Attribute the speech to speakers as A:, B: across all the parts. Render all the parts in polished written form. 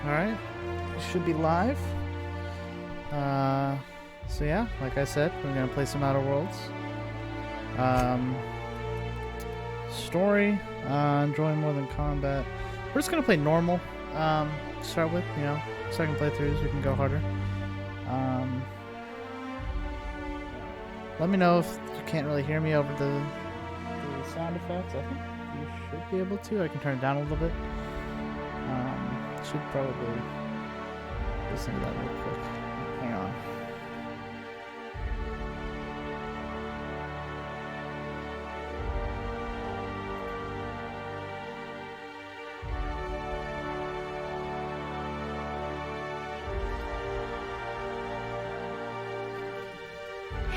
A: Alright. Should be live. So yeah, like I said, we're gonna play some Outer Worlds. Story, enjoying more than combat. We're just gonna play normal. Start with, second playthroughs, we can go harder. Let me know if you can't really hear me over the sound effects. I think you should be able to. I can turn it down a little bit. Should probably listen to that real quick. Hang on.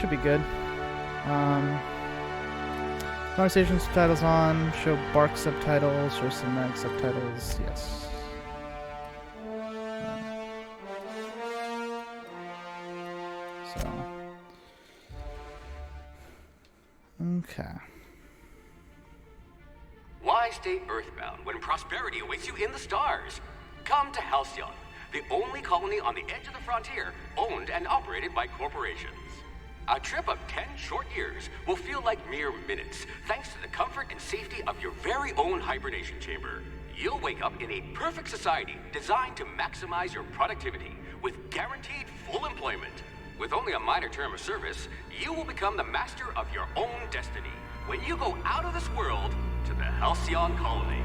A: Should be good. Conversation subtitles on. Show Bark subtitles. Show cinematic subtitles. Yes. Okay.
B: Why stay earthbound when prosperity awaits you in the stars? Come to Halcyon, the only colony on the edge of the frontier, owned and operated by corporations. A trip of 10 short years will feel like mere minutes, thanks to the comfort and safety of your very own hibernation chamber. You'll wake up in a perfect society designed to maximize your productivity with guaranteed full employment. With only a minor term of service, you will become the master of your own destiny when you go out of this world to the Halcyon colony.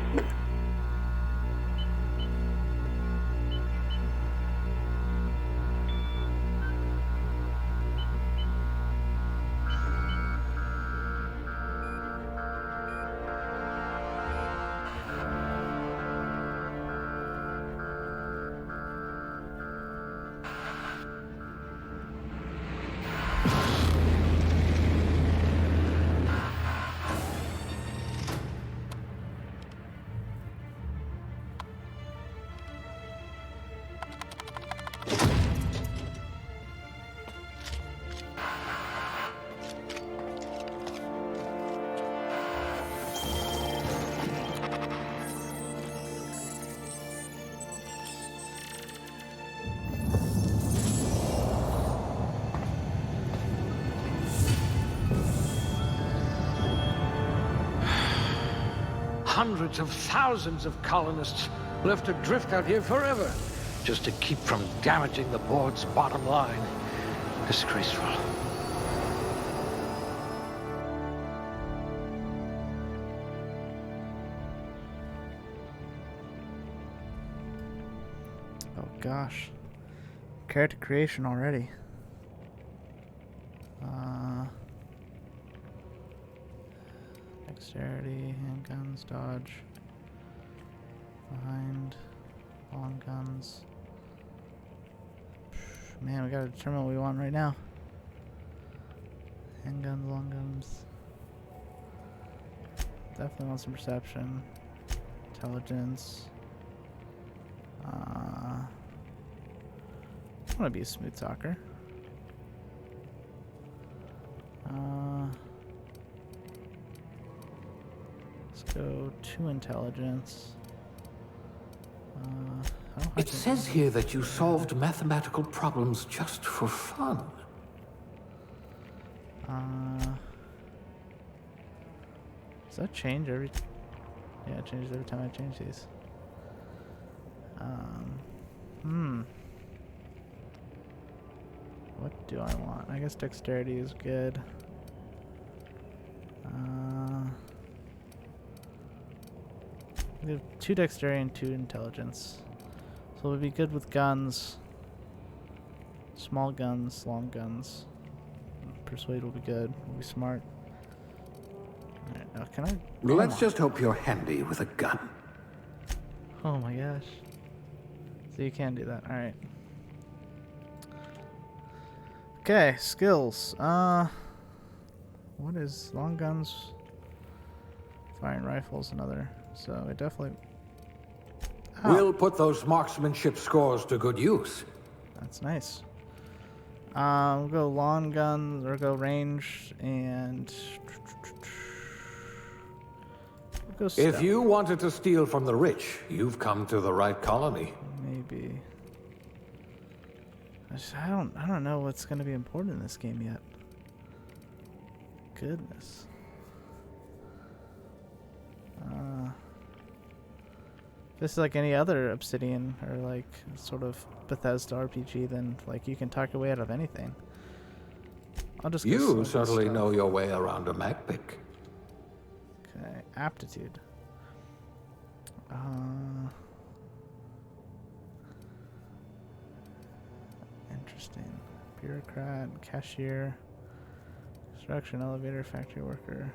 C: Hundreds of thousands of colonists left adrift out here forever, just to keep from damaging the board's bottom line. Disgraceful.
A: Oh gosh. Character creation already. Dexterity, handguns, dodge, behind, long guns. Man, we gotta determine what we want right now. Handguns, long guns. Definitely want some perception, intelligence. I want to be a smooth talker. Let's go to intelligence.
D: It says here that you solved mathematical problems just for fun.
A: Does that change every... Yeah, it changes every time I change these. What do I want? I guess dexterity is good. We have 2 dexterity and 2 intelligence. So we'll be good with guns. Small guns, long guns. Persuade will be good. We'll be smart. Alright, now can I...
D: Let's just hope you're handy with a gun.
A: Oh my gosh. So you can do that. Alright. Okay, skills. What is long guns? Firing rifles, another. So it definitely... Oh.
D: We'll put those marksmanship scores to good use.
A: That's nice. We'll go long guns, or go range, and... We'll go stealth.
D: If you wanted to steal from the rich, you've come to the right colony.
A: Maybe be. I don't know what's gonna be important in this game yet. Goodness. If this is like any other Obsidian or like sort of Bethesda RPG, then like you can talk your way out of anything. I'll just go
D: You
A: simple
D: certainly
A: stuff.
D: know your way around a mech pick.
A: Okay, aptitude. Interesting. Bureaucrat, cashier, construction, elevator, factory worker,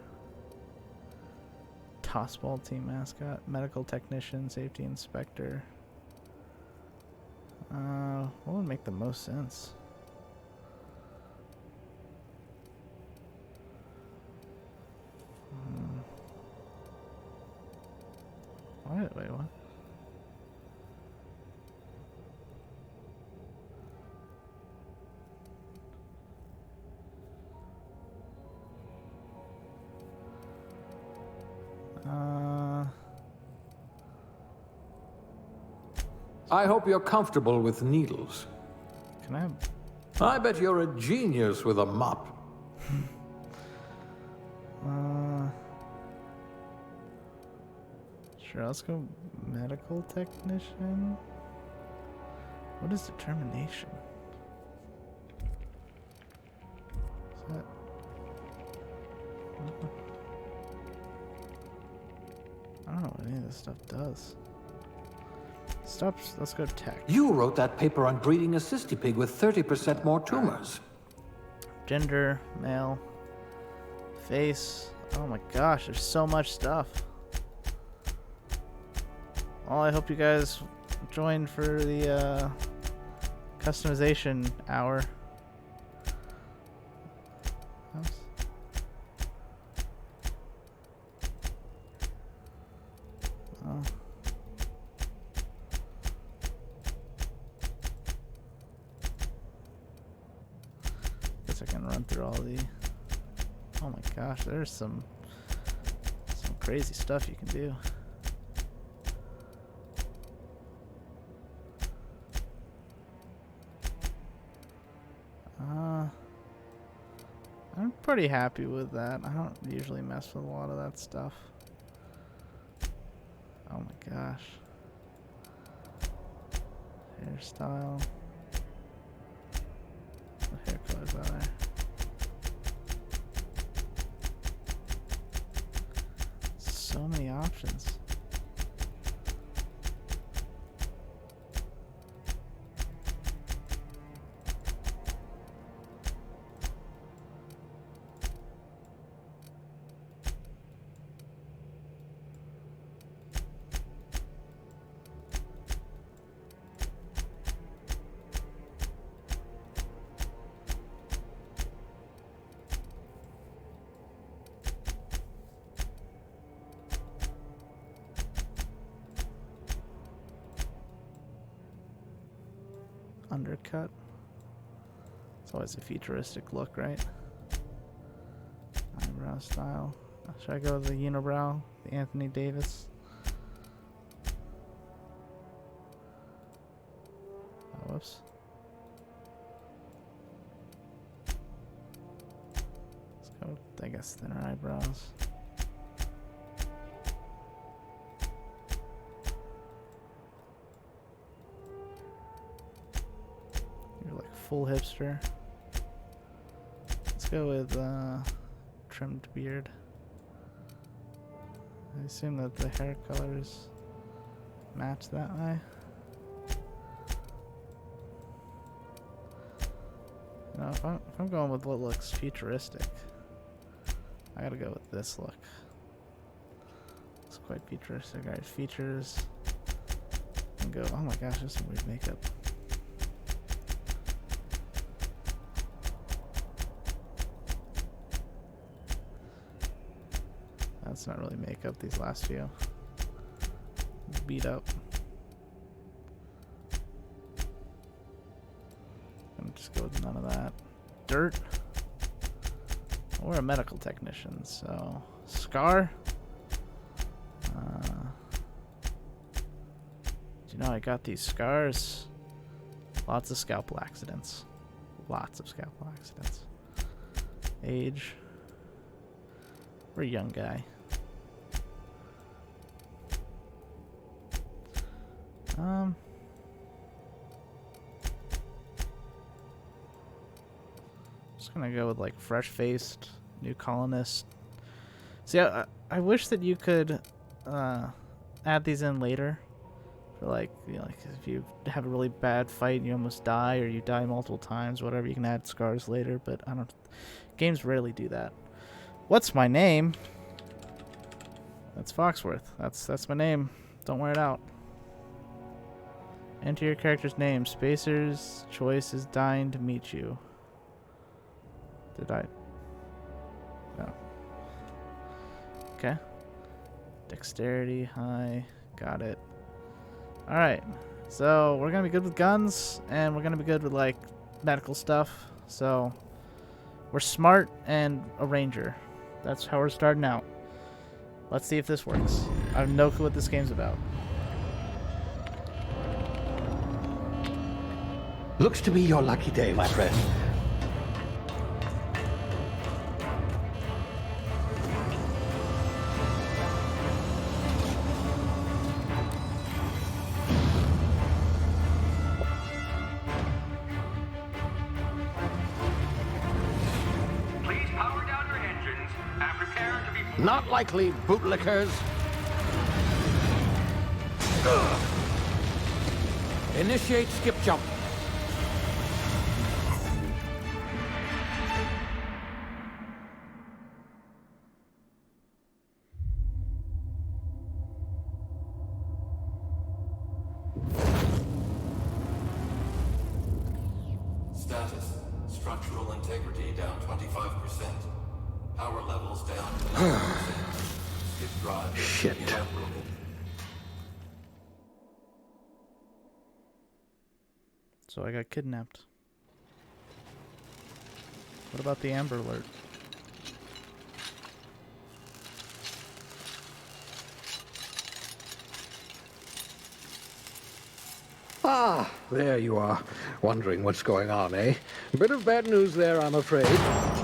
A: tossball team mascot, medical technician, safety inspector. What would make the most sense? Wait, what?
D: I hope you're comfortable with needles.
A: Can I have...
D: I bet you're a genius with a mop.
A: Sure, let's go medical technician. What is determination? Is that... I don't know what any of this stuff does. Stop, let's go tech.
D: You wrote that paper on breeding a cystipig with 30% more tumors.
A: Gender, male, face. Oh my gosh, there's so much stuff. Well, I hope you guys joined for the customization hour. Oops. Oh. Guess I can run through all the... Oh my gosh, there's some crazy stuff you can do. I'm pretty happy with that. I don't usually mess with a lot of that stuff. Oh my gosh. Hairstyle. What hair colors are there? So many options. Undercut. It's always a futuristic look, right? Eyebrow style. Should I go with the unibrow? The Anthony Davis? Oh, whoops. Let's go with, I guess, thinner eyebrows. Full hipster. Let's go with trimmed beard. I assume that the hair colors match that way. You know, if I'm going with what looks futuristic, I gotta go with this look. It's quite futuristic. Alright, features. And go. Oh my gosh, there's some weird makeup. That's not really makeup, these last few. Beat up. I'm gonna just go with none of that. Dirt. We're a medical technician, so... Scar? You know, I got these scars. Lots of scalpel accidents. Lots of scalpel accidents. Age. We're a young guy. Just gonna go with like fresh-faced, new colonist. See, I wish that you could add these in later. For like, you know, like if you have a really bad fight and you almost die, or you die multiple times, whatever, you can add scars later. But I don't. Games rarely do that. What's my name? That's Foxworth. That's my name. Don't wear it out. Enter your character's name. Spacer's choice is dying to meet you. Did I? No. Okay. Dexterity, high. Got it. Alright. So, we're gonna be good with guns, and we're gonna be good with, like, medical stuff. So, we're smart and a ranger. That's how we're starting out. Let's see if this works. I have no clue what this game's about.
C: Looks to be your lucky day, my friend.
B: Please power down your engines and prepare to be...
C: Not likely, bootlickers. Initiate skip jump.
D: Status. Structural integrity down 25%. Power levels down 11%. Skip drive.
C: Shit.
D: Inoperable.
A: So I got kidnapped. What about the Amber Alert?
C: Ah, there you are. Wondering what's going on, eh? Bit of bad news there, I'm afraid.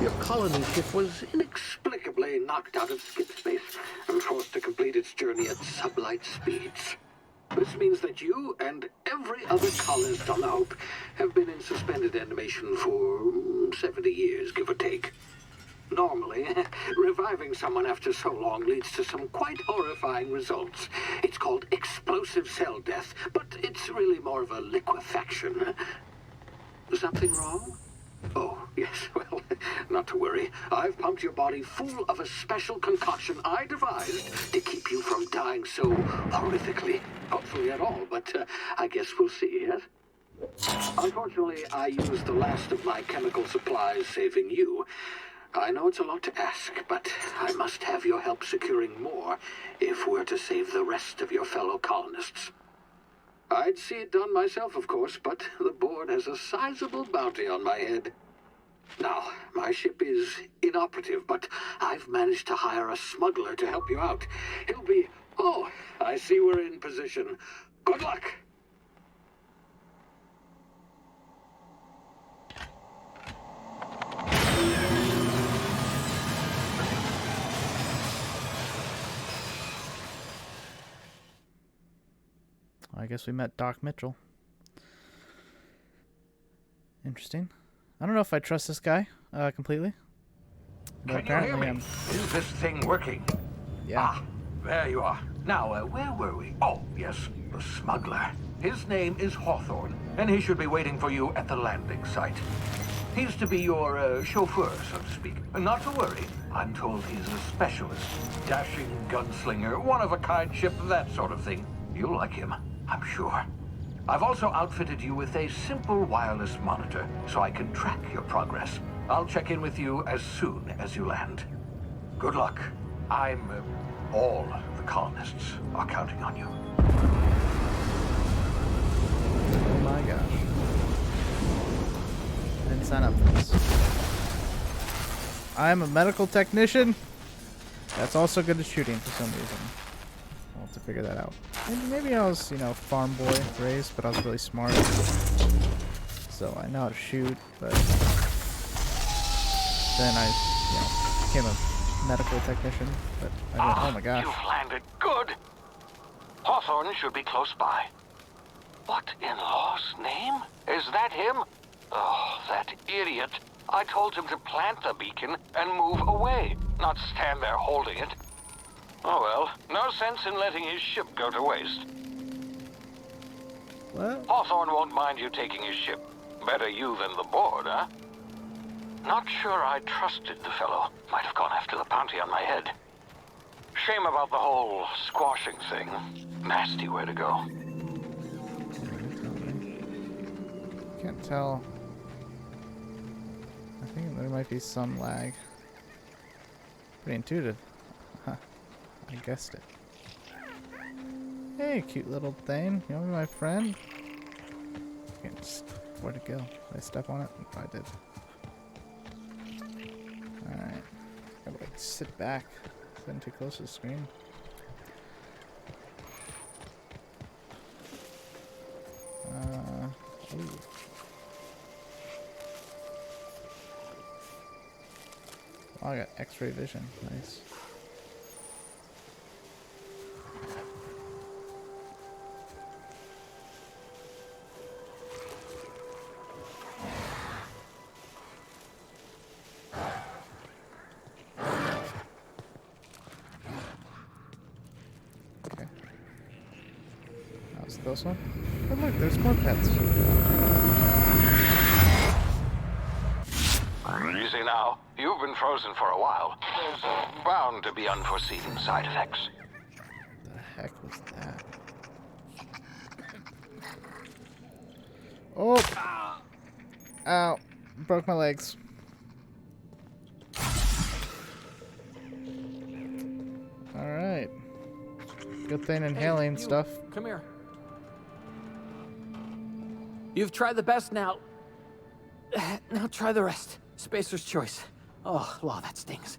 C: Your colony ship was inexplicably knocked out of skip space and forced to complete its journey at sublight speeds. This means that you and every other colonist on the Hope have been in suspended animation for 70 years, give or take. Normally, reviving someone after so long leads to some quite horrifying results. It's called explosive cell death, but it's really more of a liquefaction. Something wrong? Oh, yes, well, not to worry. I've pumped your body full of a special concoction I devised to keep you from dying so horrifically. Hopefully at all, but I guess we'll see, yes? Unfortunately, I used the last of my chemical supplies saving you. I know it's a lot to ask, but I must have your help securing more if we're to save the rest of your fellow colonists. I'd see it done myself, of course, but the board has a sizable bounty on my head. Now, my ship is inoperative, but I've managed to hire a smuggler to help you out. He'll be... Oh, I see we're in position. Good luck!
A: I guess we met Doc Mitchell. Interesting. I don't know if I trust this guy completely. But
C: Can you hear
A: apparently
C: me? Is this thing working?
A: Yeah.
C: Ah, there you are. Now, where were we? Oh, yes, the smuggler. His name is Hawthorne, and he should be waiting for you at the landing site. He's to be your chauffeur, so to speak. Not to worry. I'm told he's a specialist. Dashing gunslinger, one-of-a-kind ship, that sort of thing. You'll like him, I'm sure. I've also outfitted you with a simple wireless monitor, so I can track your progress. I'll check in with you as soon as you land. Good luck. All the colonists are counting on you.
A: Oh my gosh. I didn't sign up for this. I'm a medical technician. That's also good at shooting for some reason. have to figure that out. Maybe I was, you know, farm boy raised, but I was really smart. So I know how to shoot, but then I, you know, became a medical technician. But I didn't, oh my gosh.
D: You've landed good. Hawthorne should be close by. What in law's name? Is that him? Oh, that idiot. I told him to plant the beacon and move away, not stand there holding it. Oh well, no sense in letting his ship go to waste.
A: What?
D: Hawthorne won't mind you taking his ship. Better you than the board, huh? Not sure I trusted the fellow. Might have gone after the bounty on my head. Shame about the whole squashing thing. Nasty way to go.
A: Can't tell. I think there might be some lag. Pretty intuitive. Huh. I guessed it. Hey, cute little thing. You want to be my friend? Can't just... Where'd it go? Did I step on it? Oh, I did. Alright. Gotta like sit back. Getting too close to the screen. Ooh. Oh, I got X-ray vision. Nice. Okay. That was close one. Oh look, there's more pets.
D: Easy now. You've been frozen for a while. There's bound to be unforeseen side effects.
A: The heck was that? Oh! Ow! Broke my legs. Alright. Good thing inhaling
E: Hey, you,
A: stuff.
E: Come here. You've tried the best now. Now try the rest. Spacer's choice. Oh, law, that stings.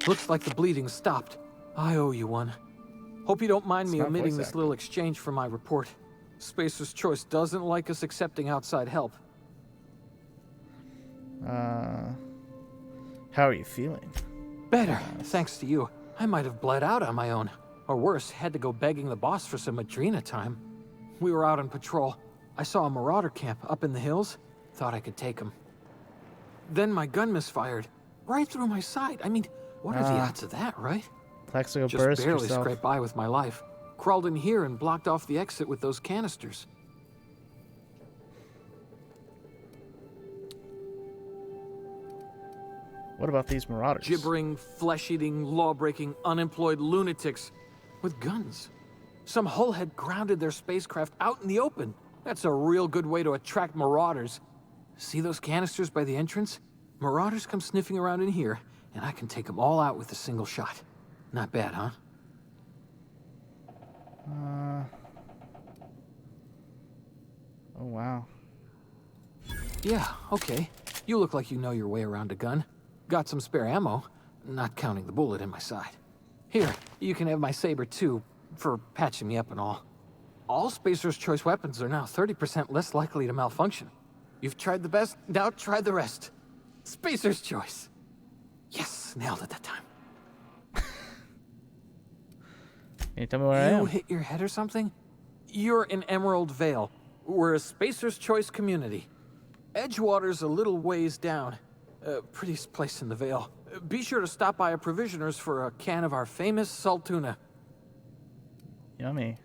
E: Looks like the bleeding stopped. I owe you one. Hope you don't mind me
A: not
E: omitting
A: voice
E: this
A: acting.
E: little exchange from my report. Spacer's choice doesn't like us accepting outside help.
A: How are you feeling?
E: Better, thanks to you. I might have bled out on my own. Or worse, had to go begging the boss for some Adrena time. We were out on patrol. I saw a marauder camp up in the hills. Thought I could take him. Then my gun misfired. Right through my side. I mean, what are the odds of that, right?
A: Plexico
E: Just
A: burst
E: barely
A: yourself.
E: scraped by with my life. Crawled in here and blocked off the exit with those canisters.
A: What about these marauders?
E: Gibbering, flesh-eating, law-breaking, unemployed lunatics with guns. Some hullhead grounded their spacecraft out in the open. That's a real good way to attract marauders. See those canisters by the entrance? Marauders come sniffing around in here, and I can take them all out with a single shot. Not bad, huh?
A: Oh wow.
E: Yeah, okay. You look like you know your way around a gun. Got some spare ammo, not counting the bullet in my side. Here, you can have my saber too, for patching me up and all. All Spacer's Choice weapons are now 30% less likely to malfunction. You've tried the best, now try the rest. Spacer's Choice. Yes, nailed it that time.
A: Can you tell me where I
E: You
A: am?
E: hit your head or something? You're in Emerald Vale. We're a Spacer's Choice community. Edgewater's a little ways down. Prettiest place in the Vale. Be sure to stop by a provisioner's for a can of our famous salt tuna.
A: Yummy.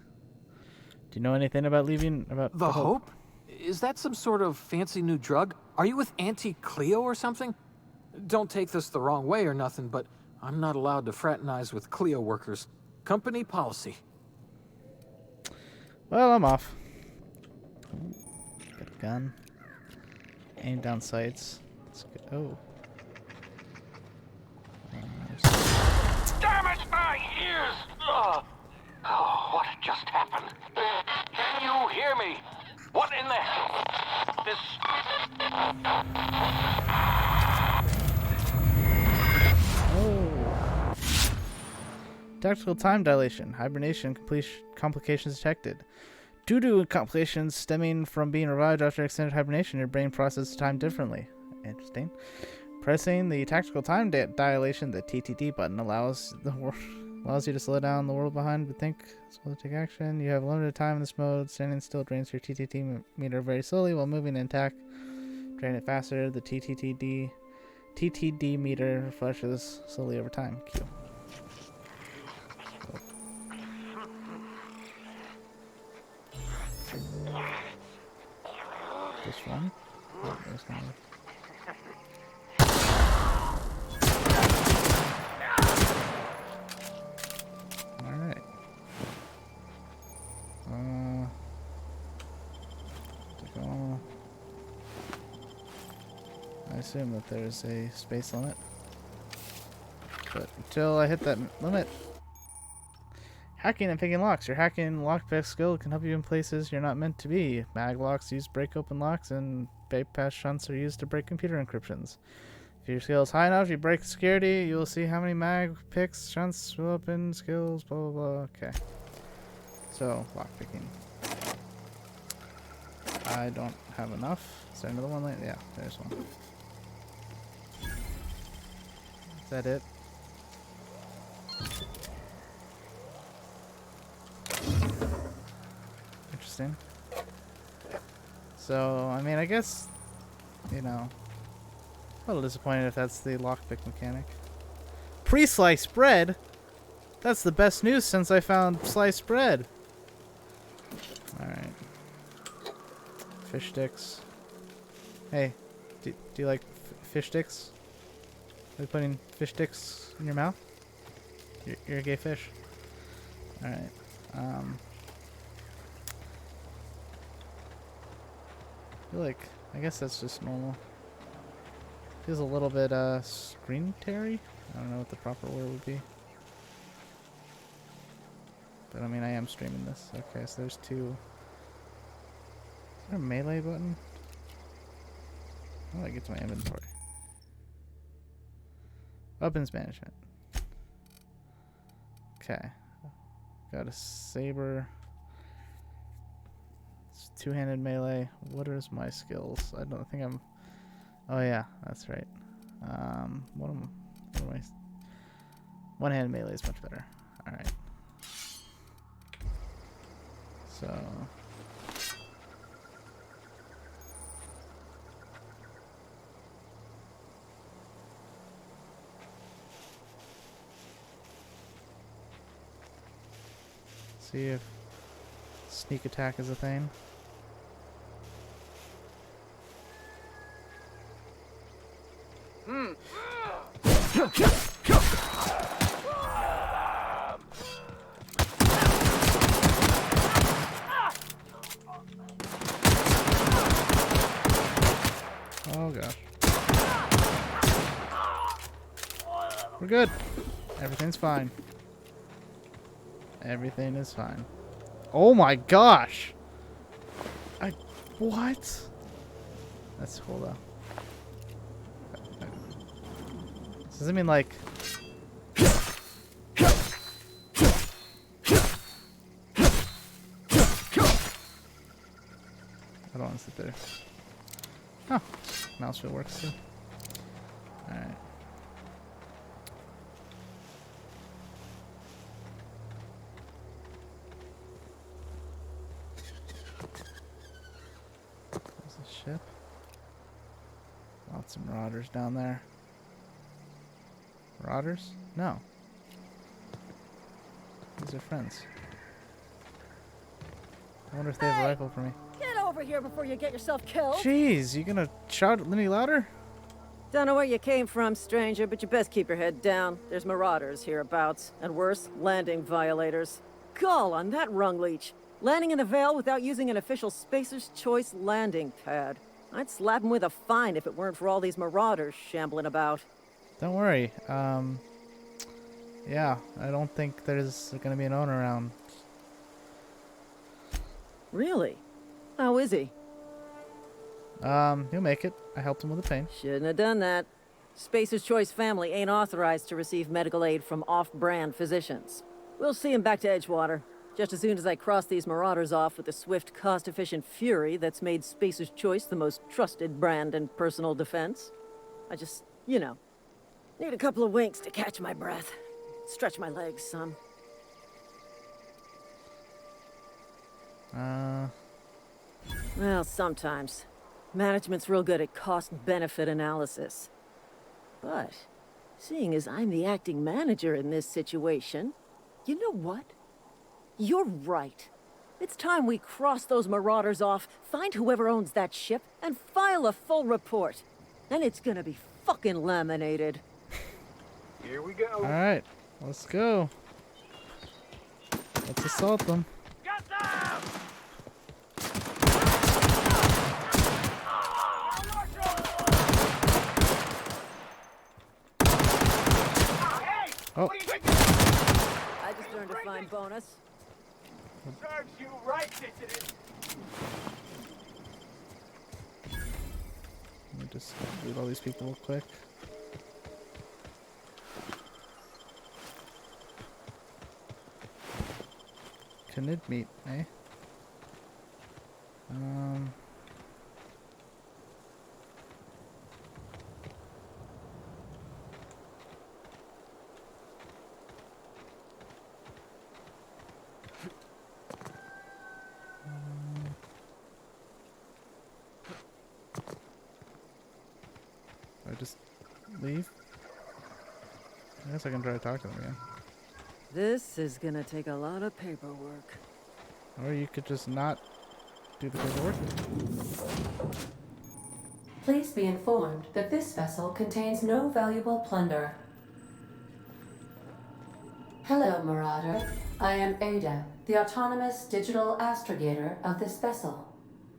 A: Do you know anything about leaving? About
E: The Hope? Is that some sort of fancy new drug? Are you with Auntie Cleo or something? Don't take this the wrong way or nothing, but I'm not allowed to fraternize with Cleo workers. Company policy.
A: Well, I'm off. Ooh, got a gun. Aim down sights. Let's go.
D: Damn it, my ears! Oh, what just happened? Can you hear me? What in the hell? This...
A: Oh. Tactical time dilation. Hibernation complications detected. Due to complications stemming from being revived after extended hibernation, your brain processes time differently. Interesting. Pressing the tactical time dilation, the TTD button, allows you to slow down the world behind but think as well to take action. You have limited time in this mode. Standing still drains your TTD meter very slowly, while moving and attack drain it faster. The TTD meter refreshes slowly over time. Q. This one? Oh, there's one. Alright. To go. I assume that there's a space limit. But until I hit that limit. Hacking and picking locks. Your hacking and lockpick skill can help you in places you're not meant to be. Mag locks use break open locks, and bypass shunts are used to break computer encryptions. If your skill is high enough, you break security, you'll see how many mag picks, shunts, will open, skills, blah blah blah. Okay. So, lockpicking. I don't have enough. Is there another one? Yeah, there's one. Is that it? Interesting. So, I mean, I guess, you know, a little disappointed if that's the lockpick mechanic. Pre-sliced bread? That's the best news since I found sliced bread. Alright. Fish sticks. Hey, do you like fish sticks? Are you putting fish sticks in your mouth? You're a gay fish. Alright. I feel like, I guess that's just normal. Feels a little bit screen-terry. I don't know what the proper word would be. But I mean, I am streaming this. Okay, so there's two. Is there a melee button? How do I get to my inventory? Weapons management. Okay. Got a saber. It's two-handed melee. What are my skills? I don't think I'm... Oh yeah, that's right. What am I... One-handed melee is much better. Alright. So... See if sneak attack is a thing. Oh gosh. We're good. Everything's fine. Everything is fine. Oh my gosh! What? Let's hold on. Does it mean like... I don't want to sit there. Oh, mouse wheel works too. Alright. There's a ship. Lots of marauders down there. Marauders? No. These are friends. I wonder if they have a rifle for me.
F: Get over here before you get yourself killed.
A: Jeez, you gonna shout any louder?
F: Don't know where you came from, stranger, but you best keep your head down. There's marauders hereabouts, and worse, landing violators. Gall on that rung leech. Landing in the Vale without using an official Spacer's Choice landing pad. I'd slap him with a fine if it weren't for all these marauders shambling about.
A: Don't worry. Yeah, I don't think there's gonna be an owner around.
F: Really? How is he?
A: He'll make it. I helped him with the pain.
F: Shouldn't have done that. Spacer's Choice family ain't authorized to receive medical aid from off-brand physicians. We'll see him back to Edgewater. Just as soon as I cross these marauders off with the swift, cost-efficient fury that's made Spacer's Choice the most trusted brand in personal defense. I just, need a couple of winks to catch my breath. Stretch my legs some. Well, sometimes. Management's real good at cost-benefit analysis. But, seeing as I'm the acting manager in this situation, you know what? You're right. It's time we cross those marauders off, find whoever owns that ship, and file a full report. Then it's gonna be fucking laminated.
C: Here we go.
A: Alright, let's go. Let's assault them.
D: Get them!
A: Oh,
F: I just earned a fine bonus.
D: Serves you right, dissident.
A: let me just loot all these people real quick. Canid meat, eh? I just leave? I guess I can try to talk to them again.
F: This is gonna take a lot of paperwork.
A: Or you could just not do the paperwork.
G: Please be informed that this vessel contains no valuable plunder. Hello, Marauder. I am Ada, the autonomous digital astrogator of this vessel.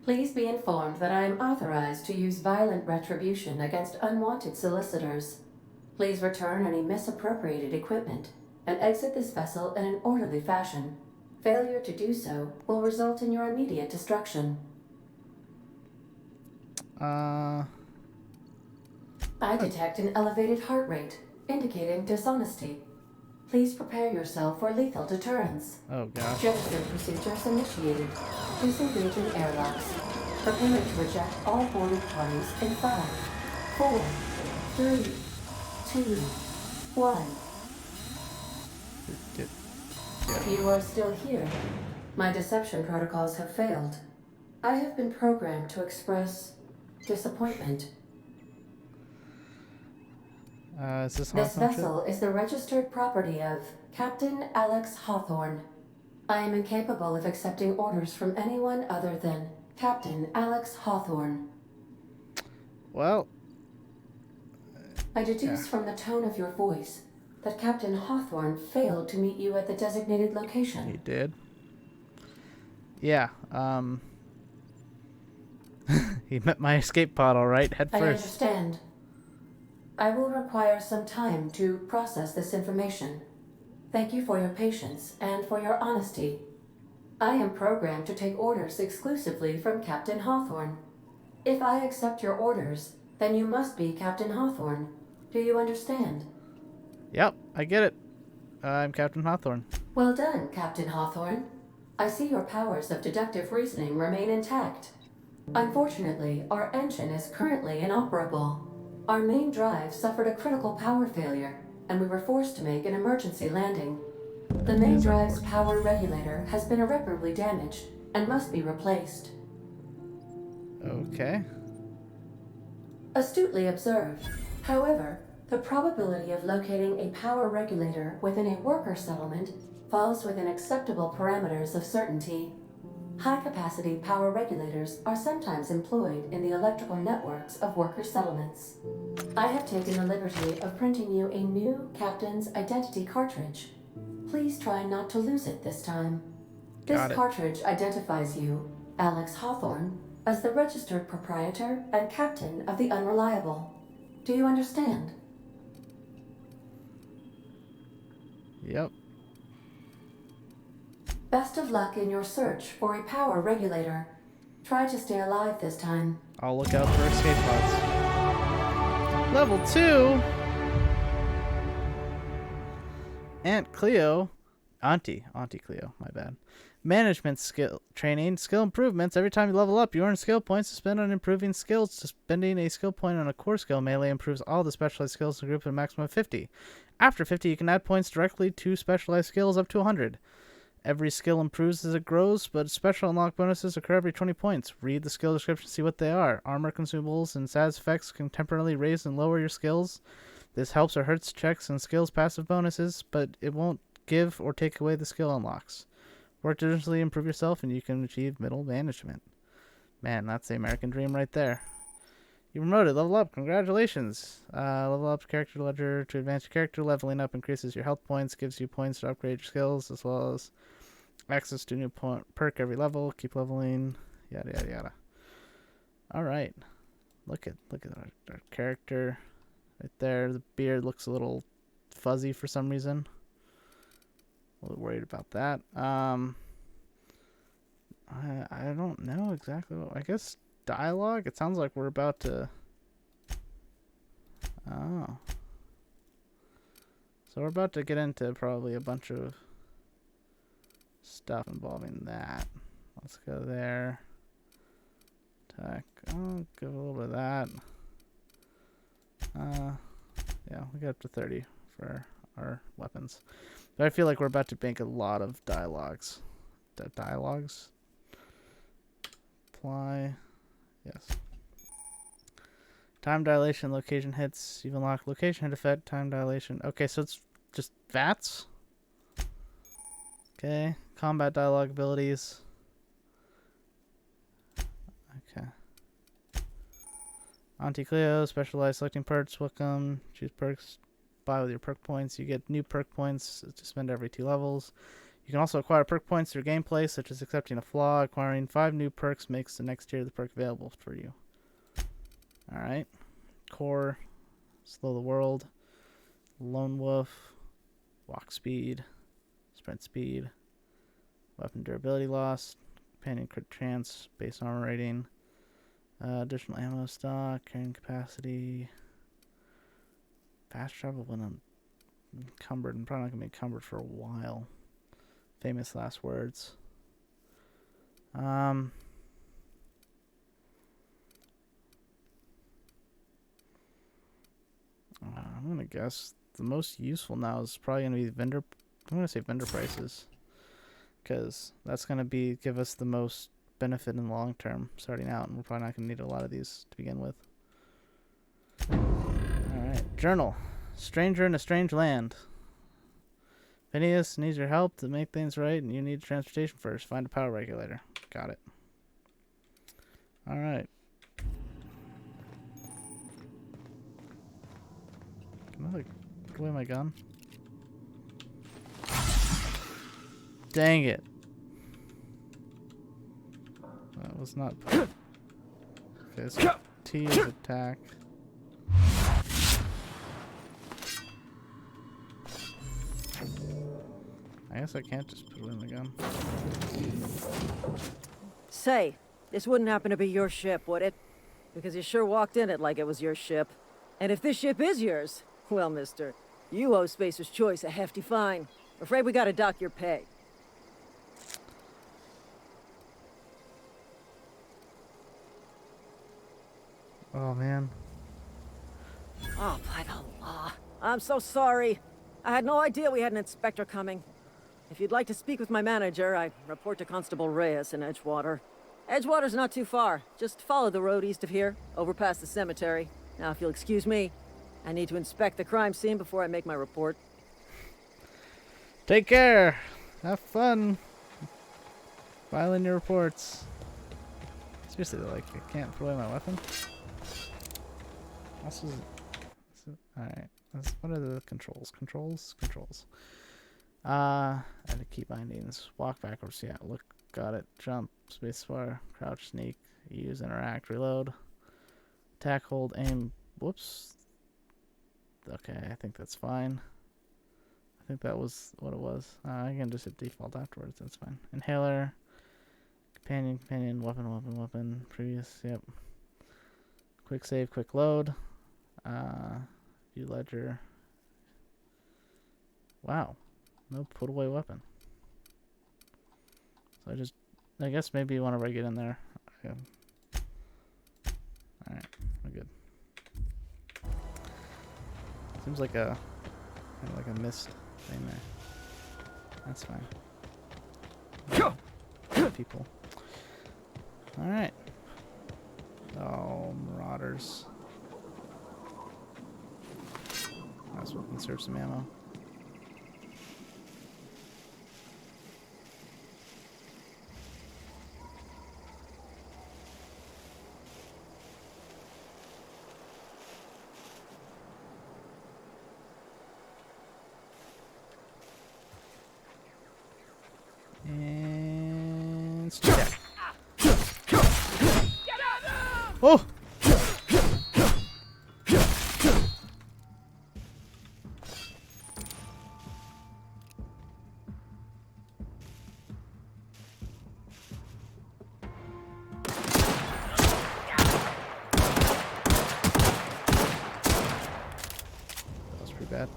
G: Please be informed that I am authorized to use violent retribution against unwanted solicitors. Please return any misappropriated equipment and exit this vessel in an orderly fashion. Failure to do so will result in your immediate destruction.
A: Uh,
G: I detect an elevated heart rate, indicating dishonesty. Please prepare yourself for lethal deterrence.
A: oh gosh.
G: Gesture procedures initiated. Disengaging airlocks. Preparing to eject all boarded parties in 5, 4, 3, 2, 1. You are still here. My deception protocols have failed. I have been programmed to express disappointment.
A: Is this
G: This
A: Hawthorne
G: vessel is the registered property of Captain Alex Hawthorne. I am incapable of accepting orders from anyone other than Captain Alex Hawthorne.
A: ship? Well,
G: I deduce from the tone of your voice that Captain Hawthorne failed to meet you at the designated
A: he
G: location.
A: did. Yeah, he met my escape pod alright, head
G: I
A: first.
G: understand. I will require some time to process this information. Thank you for your patience and for your honesty. I am programmed to take orders exclusively from Captain Hawthorne. If I accept your orders, then you must be Captain Hawthorne. Do you understand?
A: Yep, I get it. I'm Captain Hawthorne.
G: Well done, Captain Hawthorne. I see your powers of deductive reasoning remain intact. Unfortunately, our engine is currently inoperable. Our main drive suffered a critical power failure, and we were forced to make an emergency landing. The main drive's power regulator has been irreparably damaged and must be replaced.
A: Okay.
G: Astutely observed. However, the probability of locating a power regulator within a worker settlement falls within acceptable parameters of certainty. High-capacity power regulators are sometimes employed in the electrical networks of worker settlements. I have taken the liberty of printing you a new Captain's Identity cartridge. Please try not to lose it this time. This
A: Got it.
G: cartridge identifies you, Alex Hawthorne, as the registered proprietor and captain of the Unreliable. Do you understand?
A: Yep.
G: Best of luck in your search for a power regulator. Try to stay alive this time.
A: I'll look out for escape pods. Level 2? Aunt Cleo Auntie Cleo, my bad. Management skill training, skill improvements. Every time you level up, you earn skill points to spend on improving skills. Spending a skill point on a core skill melee improves all the specialized skills in the group to a maximum of 50. After 50, you can add points directly to specialized skills up to 100. Every skill improves as it grows, but special unlock bonuses occur every 20 points. Read the skill description to see what they are. Armor consumables and status effects can temporarily raise and lower your skills. This helps or hurts checks and skills passive bonuses, but it won't give or take away the skill unlocks. Work diligently, improve yourself, and you can achieve middle management. Man, that's the American dream right there. You promoted, level up, congratulations. Level up character ledger to advance your character. Leveling up increases your health points, gives you points to upgrade your skills, as well as access to a new perk every level. Keep leveling, yada yada yada. All right, look at our character right there. The beard looks a little fuzzy for some reason. A little worried about that. I don't know exactly what. I guess dialogue. It sounds like we're about to. Oh. So we're about to get into probably a bunch of stuff involving that. Let's go there. Attack. Oh, give a little bit of that. Yeah, we got up to 30 for our weapons. But I feel like we're about to bank a lot of dialogues. Dialogues? Apply. Yes. Time dilation, location hits. You've unlocked location hit effect, time dilation. Okay, so it's just VATS. Okay. Combat dialogue abilities. Okay. Auntie Cleo, specialized selecting perks. Welcome. Choose perks. Buy with your perk points. You get new perk points to spend every 2 levels. You can also acquire perk points through gameplay, such as accepting a flaw. Acquiring 5 new perks makes the next tier of the perk available for you. Alright. Core. Slow the world. Lone Wolf. Walk speed. Sprint speed. Weapon durability loss. Companion crit chance. Base armor rating. Additional ammo stock. Carrying capacity. Fast travel when I'm encumbered. I'm probably not going to be encumbered for a while. Famous last words. I'm going to guess the most useful now is probably going to be vendor. I'm going to say vendor prices. Because that's going to give us the most benefit in the long term starting out. And we're probably not going to need a lot of these to begin with. Alright, journal. Stranger in a strange land. Phineas needs your help to make things right, and you need transportation first. Find a power regulator. Got it. Alright. Can I, put away my gun? Dang it. That was not... Okay, so T is attack. I guess I can't just put it in the gun.
F: Say, this wouldn't happen to be your ship, would it? Because you sure walked in it like it was your ship. And if this ship is yours, well, mister, you owe Spacer's Choice a hefty fine. Afraid we gotta dock your pay.
A: Oh, man.
F: Oh, by the law. I'm so sorry. I had no idea we had an inspector coming. If you'd like to speak with my manager, I report to Constable Reyes in Edgewater. Edgewater's not too far. Just follow the road east of here, over past the cemetery. Now, if you'll excuse me, I need to inspect the crime scene before I make my report.
A: Take care. Have fun. Filing your reports. Seriously, like, I can't put away my weapon? Alright. What are the controls? Controls. Edit key bindings. Walk backwards. Yeah, look. Got it. Jump. Spacebar. Crouch. Sneak. Use. Interact. Reload. Attack. Hold. Aim. Whoops. Okay, I think that's fine. I think that was what it was. I can just hit default afterwards. That's fine. Inhaler. Companion. Weapon. Previous. Yep. Quick save. Quick load. View ledger. Wow. No put away weapon. So I guess maybe you want to rig it in there. Okay. Alright, we're good. Seems like kind of like a mist thing there. That's fine. People. Alright. Oh, marauders. Might as well conserve some ammo. And straight down. Oh! That was pretty bad.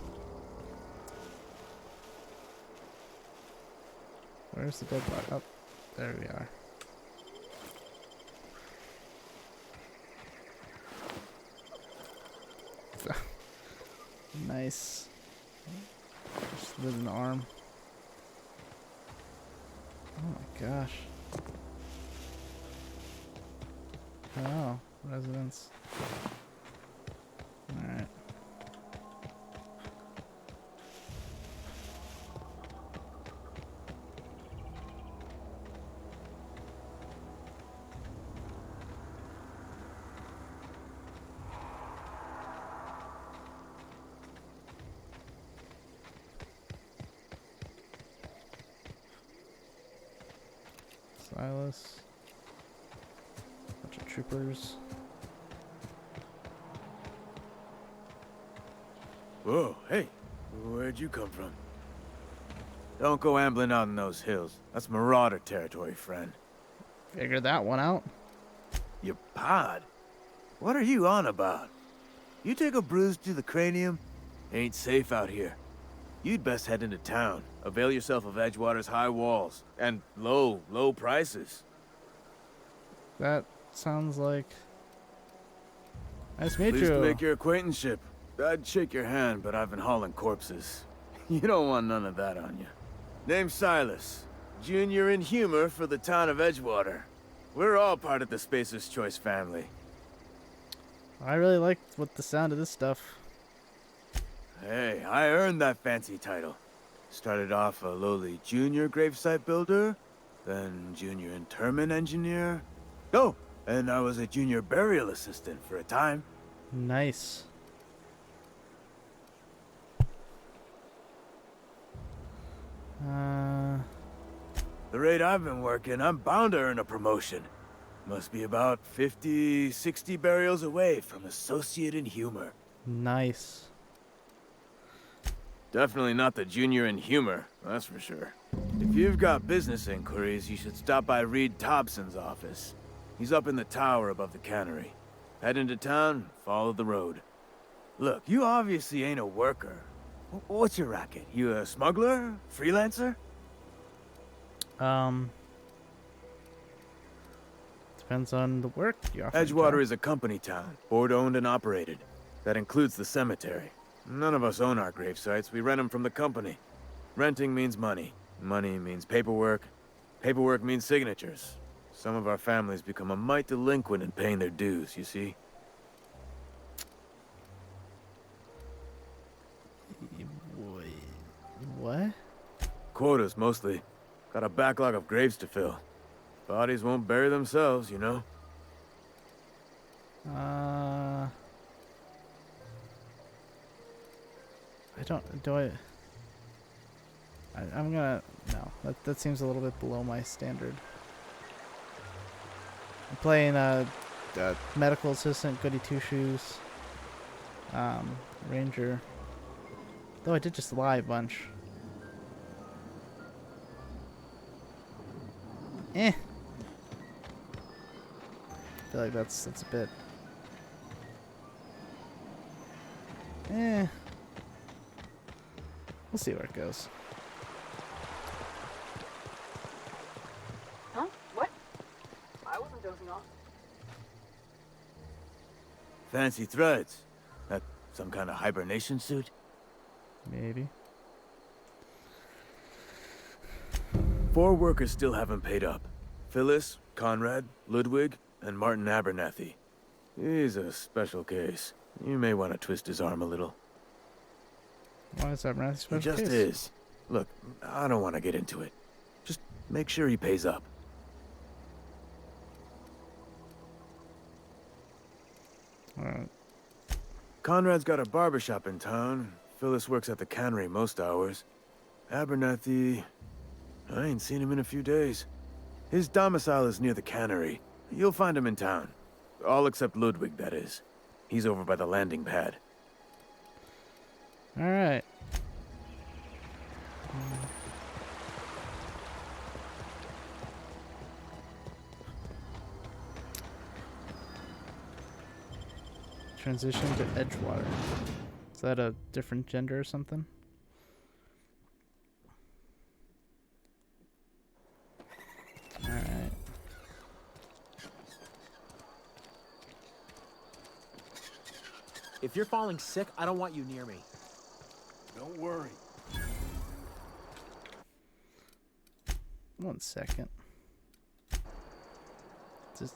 A: Where's the dead body? Oh, there we are. Nice. Just lit an arm. Oh my gosh. Oh, residence. Alright. Silas. Bunch of troopers.
H: Whoa, hey, where'd you come from? Don't go ambling out in those hills. That's marauder territory, friend.
A: Figured that one out.
H: Your pod? What are you on about? You take a bruise to the cranium? Ain't safe out here. You'd best head into town. Avail yourself of Edgewater's high walls. And low prices.
A: That sounds like... Nice to meet
H: Pleased
A: you.
H: to make your acquaintanceship. I'd shake your hand, but I've been hauling corpses. You don't want none of that on you. Name's Silas. Junior in humor for the town of Edgewater. We're all part of the Spacer's Choice family.
A: I really like the sound of this stuff.
H: Hey, I earned that fancy title. Started off a lowly junior gravesite builder, then junior interment engineer. Oh, and I was a junior burial assistant for a time.
A: Nice.
H: The rate I've been working, I'm bound to earn a promotion. Must be about 50, 60 burials away from associate in humor.
A: Nice.
H: Definitely not the junior in humor, that's for sure. If you've got business inquiries, you should stop by Reed Thompson's office. He's up in the tower above the cannery. Head into town, follow the road. Look, you obviously ain't a worker. What's your racket? You a smuggler? Freelancer?
A: Depends on the work you offer.
H: Edgewater is a company town, board-owned and operated. That includes the cemetery. None of us own our grave sites. We rent them from the company. Renting means money. Money means paperwork. Paperwork means signatures. Some of our families become a mite delinquent in paying their dues, you see?
A: What?
H: Quotas, mostly. Got a backlog of graves to fill. Bodies won't bury themselves, you know?
A: I'm gonna... No, that seems a little bit below my standard. I'm playing medical assistant, goody two-shoes, ranger. Though I did just lie a bunch. I feel like that's a bit... We'll see where it goes.
H: fancy threads. That some kind of hibernation suit?
A: Maybe.
H: 4 workers still haven't paid up. Phyllis, Conrad, Ludwig, and Martin Abernathy. He's a special case. You may want to twist his arm a little.
A: Why is that Abernathy special
H: He just
A: case?
H: is. Look, I don't want to get into it. Just make sure he pays up.
A: Alright.
H: Conrad's got a barbershop in town. Phyllis works at the cannery most hours. Abernathy... I ain't seen him in a few days. His domicile is near the cannery. You'll find him in town. All except Ludwig, that is. He's over by the landing pad.
A: Alright. Transition to Edgewater. Is that a different gender or something? Alright.
I: If you're falling sick, I don't want you near me.
C: Don't worry.
A: 1 second. Just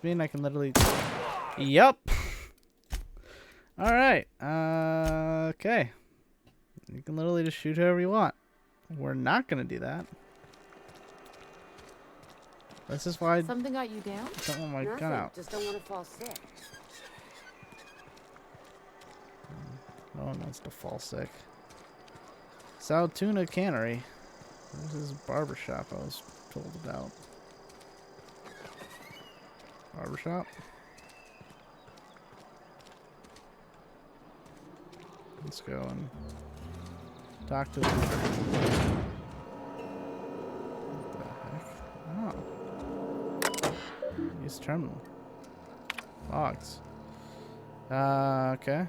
A: mean I can literally... Yup! Alright. Okay. You can literally just shoot whoever you want. We're not gonna do that. This is why I
J: Something got you down?
A: don't want my gun
J: Nothing.
A: out.
J: Just don't want to fall sick.
A: No one wants to fall sick. Saltuna Cannery. This is a barbershop I was told about. Barbershop? Let's go and talk to the owner. What the heck? Oh. Use terminal. Logs. Okay.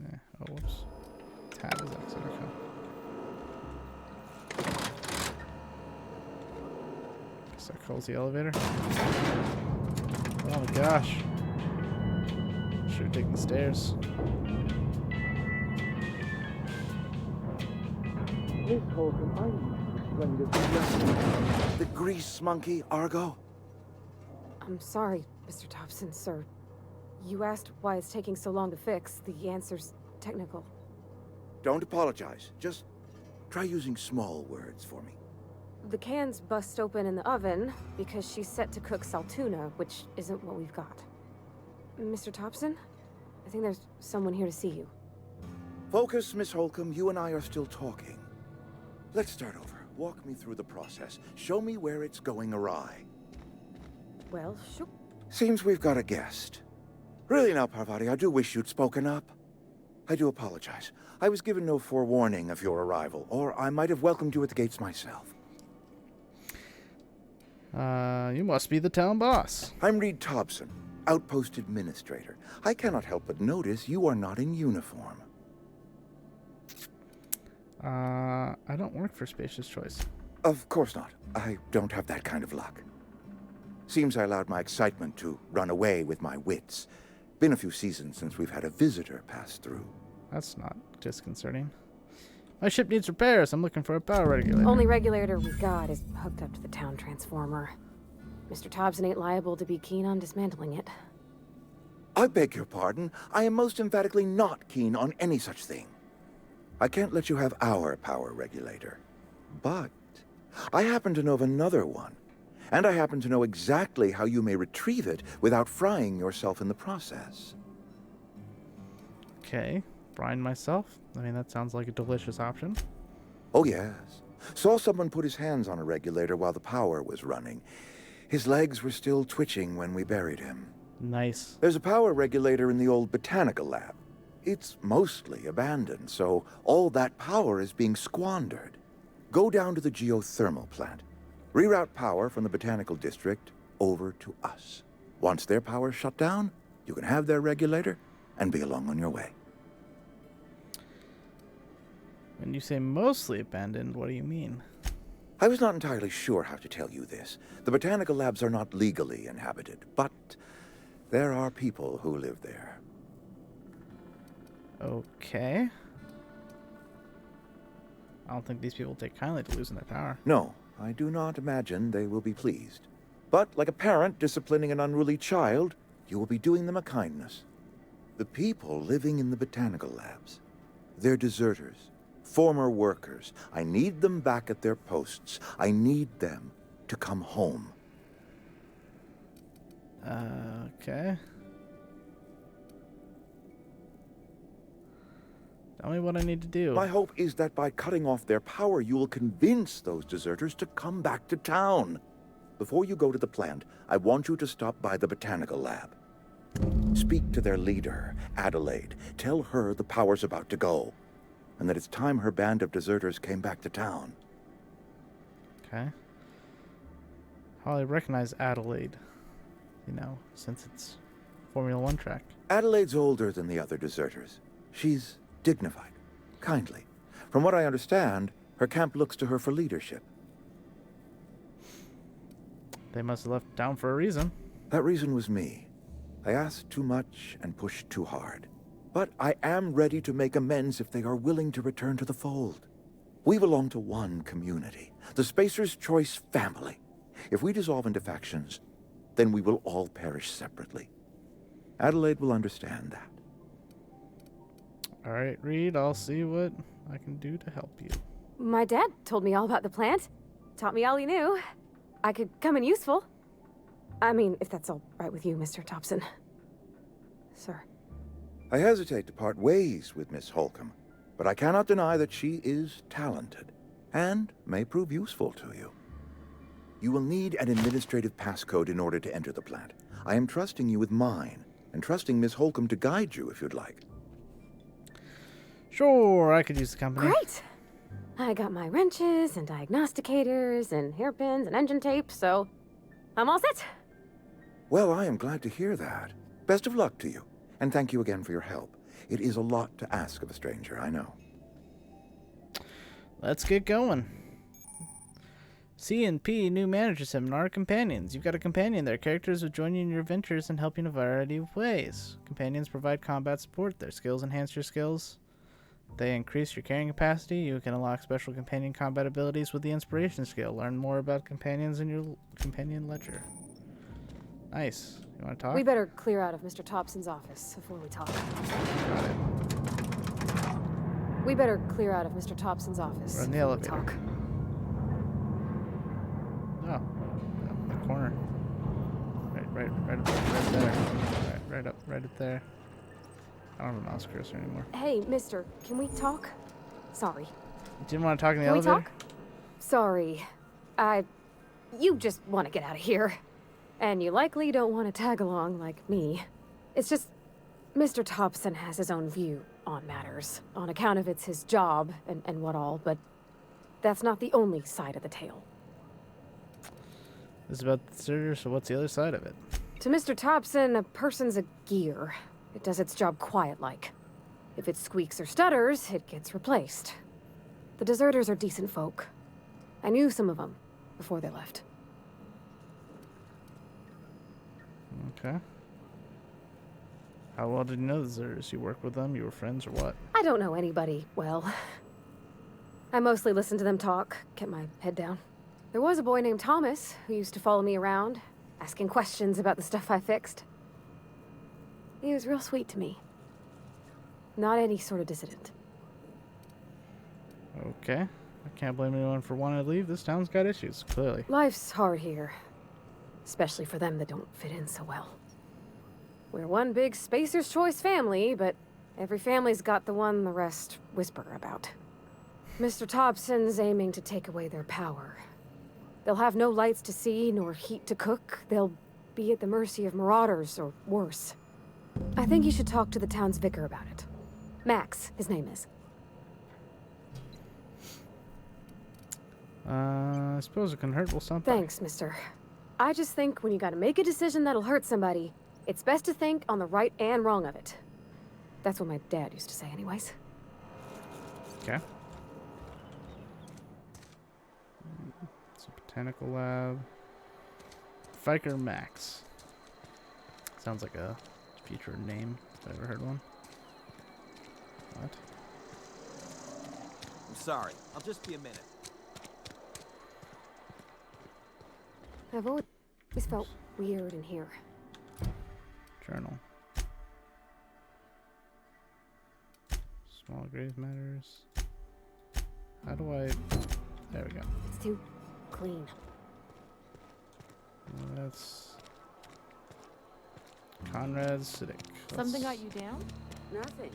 A: Yeah. Oh, whoops. Tab is exit. Okay. Guess that calls the elevator. Oh my gosh. Should have taken the stairs.
K: The grease monkey, Argo?
J: I'm sorry, Mr. Thompson, sir. You asked why it's taking so long to fix. The answer's technical.
K: Don't apologize. Just try using small words for me.
J: The cans bust open in the oven because she's set to cook saltuna, which isn't what we've got. Mr. Thompson? I think there's someone here to see you.
K: Focus, Miss Holcomb. You and I are still talking. Let's start over. Walk me through the process. Show me where it's going awry.
J: Well, sure.
K: Seems we've got a guest. Really now, Parvati, I do wish you'd spoken up. I do apologize. I was given no forewarning of your arrival, or I might have welcomed you at the gates myself.
A: You must be the town boss.
K: I'm Reed Thompson, Outpost Administrator. I cannot help but notice you are not in uniform.
A: I don't work for Spacious Choice.
K: Of course not. I don't have that kind of luck. Seems I allowed my excitement to run away with my wits. Been a few seasons since we've had a visitor pass through.
A: That's not disconcerting. My ship needs repairs. I'm looking for a power regulator.
J: Only regulator we got is hooked up to the town transformer. Mr. Thompson ain't liable to be keen on dismantling it.
K: I beg your pardon. I am most emphatically not keen on any such thing. I can't let you have our power regulator. But I happen to know of another one. And I happen to know exactly how you may retrieve it without frying yourself in the process.
A: Okay. Brine myself? I mean, that sounds like a delicious option.
K: Oh, yes. Saw someone put his hands on a regulator while the power was running. His legs were still twitching when we buried him.
A: Nice.
K: There's a power regulator in the old botanical lab. It's mostly abandoned, so all that power is being squandered. Go down to the geothermal plant. Reroute power from the botanical district over to us. Once their power's shut down, you can have their regulator and be along on your way.
A: When you say mostly abandoned, what do you mean?
K: I was not entirely sure how to tell you this. The botanical labs are not legally inhabited, but There are people who live there.
A: Okay. I don't think these people take kindly to losing their power.
K: No, I do not imagine they will be pleased. But like a parent disciplining an unruly child, you will be doing them a kindness. The people living in the botanical labs, they're deserters, former workers. I need them back at their posts. I need them to come home.
A: Okay. Tell me what I need to do.
K: My hope is that by cutting off their power, you will convince those deserters to come back to town. Before you go to the plant, I want you to stop by the botanical lab. Speak to their leader, Adelaide. Tell her the power's about to go, and that it's time her band of deserters came back to town.
A: Okay. How I recognize Adelaide, you know, since it's Formula One track.
K: Adelaide's older than the other deserters. She's dignified, kindly. From what I understand, her camp looks to her for leadership.
A: They must have left town for a reason.
K: That reason was me. I asked too much and pushed too hard. But I am ready to make amends if they are willing to return to the fold. We belong to one community, the Spacer's Choice family. If we dissolve into factions, then we will all perish separately. Adelaide will understand that.
A: All right, Reed, I'll see what I can do to help you.
J: My dad told me all about the plant. Taught me all he knew. I could come in useful. I mean, if that's all right with you, Mr. Thompson. Sir.
K: I hesitate to part ways with Miss Holcomb, but I cannot deny that she is talented and may prove useful to you. You will need an administrative passcode in order to enter the plant. I am trusting you with mine, and trusting Miss Holcomb to guide you if you'd like.
A: Sure, I could use the company.
J: Great! I got my wrenches and diagnosticators and hairpins and engine tape, so I'm all set.
K: Well, I am glad to hear that. Best of luck to you, and thank you again for your help. It is a lot to ask of a stranger, I know.
A: Let's get going. C&P New Manager Seminar Companions. You've got a companion there. Characters will join you in your adventures and help you in a variety of ways. Companions provide combat support. Their skills enhance your skills. They increase your carrying capacity. You can unlock special companion combat abilities with the Inspiration skill. Learn more about companions in your companion ledger. Nice. You want to talk?
J: We better clear out of Mr. Thompson's office before we talk.
A: Got it.
J: We better clear out of Mr. Thompson's office
A: We're in the
J: before
A: elevator.
J: we talk.
A: Oh, in the corner. Right there. Right up there. I don't have a mouse cursor anymore.
J: Hey, mister, can we talk? Sorry.
A: You didn't want to talk in the
J: Can we
A: elevator?
J: talk? Sorry. You just want to get out of here. And you likely don't want to tag along like me. It's just, Mr. Thompson has his own view on matters, on account of it's his job and what all, but that's not the only side of the tale.
A: This is about the deserter, so what's the other side of it?
J: To Mr. Thompson, a person's a gear. It does its job quiet-like. If it squeaks or stutters, it gets replaced. The deserters are decent folk. I knew some of them before they left.
A: Okay. How well did you know the deserters? You worked with them? You were friends or what?
J: I don't know anybody well. I mostly listened to them talk, kept my head down. There was a boy named Thomas who used to follow me around, asking questions about the stuff I fixed. He was real sweet to me. Not any sort of dissident.
A: Okay. I can't blame anyone for wanting to leave. This town's got issues, clearly.
J: Life's hard here. Especially for them that don't fit in so well. We're one big Spacer's Choice family, but every family's got the one the rest whisper about. Mr. Thompson's aiming to take away their power. They'll have no lights to see, nor heat to cook. They'll be at the mercy of marauders, or worse. I think you should talk to the town's vicar about it. Max, his name is.
A: I suppose it can hurt well something.
J: Thanks, mister. I just think when you gotta make a decision that'll hurt somebody, it's best to think on the right and wrong of it. That's what my dad used to say anyways.
A: Okay. It's a botanical lab. Vicar Max. Sounds like a future name, if I ever heard one. What?
I: I'm sorry. I'll just be a minute.
J: I've always felt weird in here.
A: Journal. Small grave matters. How do I... There we go.
J: It's too clean.
A: That's... Conrad Siddick.
L: Something got you down?
F: Nothing.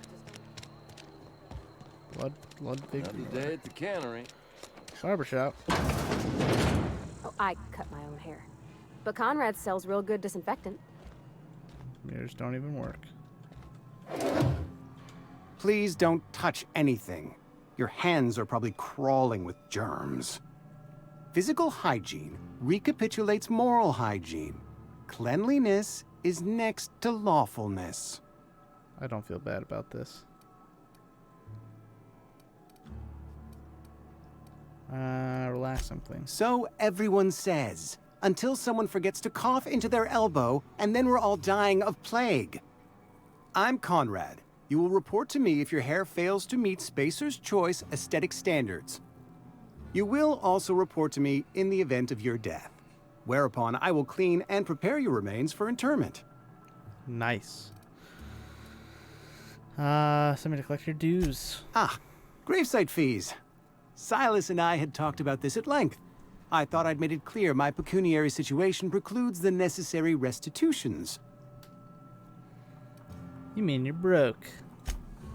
A: Blood figure.
M: Another day at the cannery.
A: Barbershop.
J: Oh, I cut my own hair. But Conrad sells real good disinfectant.
A: Mirrors don't even work.
N: Please don't touch anything. Your hands are probably crawling with germs. Physical hygiene recapitulates moral hygiene. Cleanliness is next to lawfulness.
A: I don't feel bad about this. Relaxing things.
N: So everyone says, until someone forgets to cough into their elbow, and then we're all dying of plague. I'm Conrad. You will report to me if your hair fails to meet Spacer's Choice aesthetic standards. You will also report to me in the event of your death, whereupon I will clean and prepare your remains for interment.
A: Nice. Send me to collect your dues.
N: Gravesite fees. Silas and I had talked about this at length. I thought I'd made it clear my pecuniary situation precludes the necessary restitutions.
A: You mean you're broke?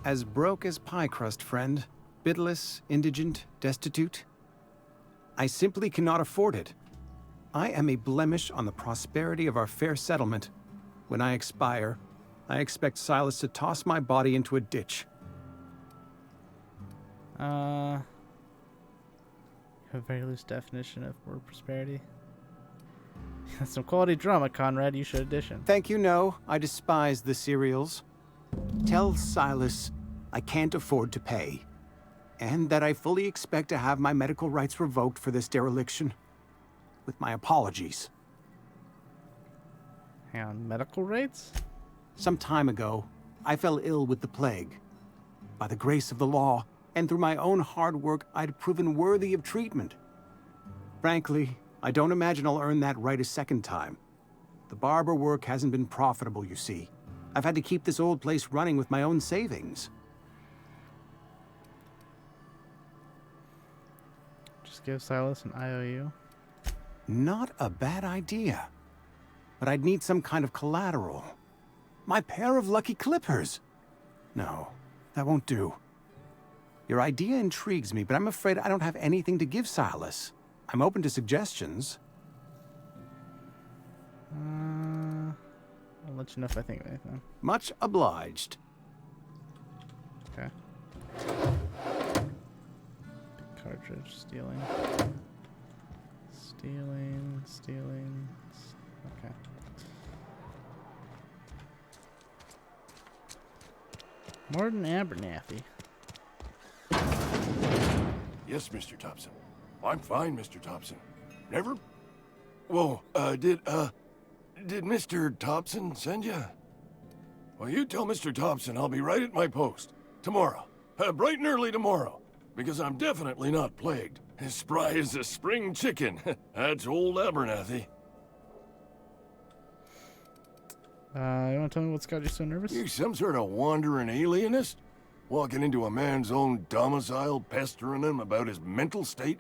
N: As broke as pie crust, friend. Bitless, indigent, destitute. I simply cannot afford it. I am a blemish on the prosperity of our fair settlement. When I expire, I expect Silas to toss my body into a ditch.
A: A very loose definition of word prosperity. That's some quality drama, Conrad. You should audition.
N: Thank you, no. I despise the cereals. Tell Silas I can't afford to pay, and that I fully expect to have my medical rights revoked for this dereliction. With my apologies.
A: Hang on, medical rights?
N: Some time ago, I fell ill with the plague. By the grace of the law, and through my own hard work, I'd proven worthy of treatment. Frankly, I don't imagine I'll earn that right a second time. The barber work hasn't been profitable, you see. I've had to keep this old place running with my own savings.
A: Just give Silas an IOU.
N: Not a bad idea. But I'd need some kind of collateral. My pair of lucky clippers. No, that won't do. Your idea intrigues me, but I'm afraid I don't have anything to give Silas. I'm open to suggestions.
A: I'll let you know if I think of anything.
N: Much obliged.
A: Okay. Big cartridge, stealing. Stealing. Okay. Morton Abernathy.
O: Yes, Mr. Thompson. I'm fine, Mr. Thompson. Never... Whoa, did Mr. Thompson send you? Well, you tell Mr. Thompson I'll be right at my post. Tomorrow. Bright and early tomorrow. Because I'm definitely not plagued. As spry as a spring chicken. That's old Abernathy.
A: You want to tell me what's got you so nervous?
O: You some sort of wandering alienist? Walking into a man's own domicile, pestering him about his mental state?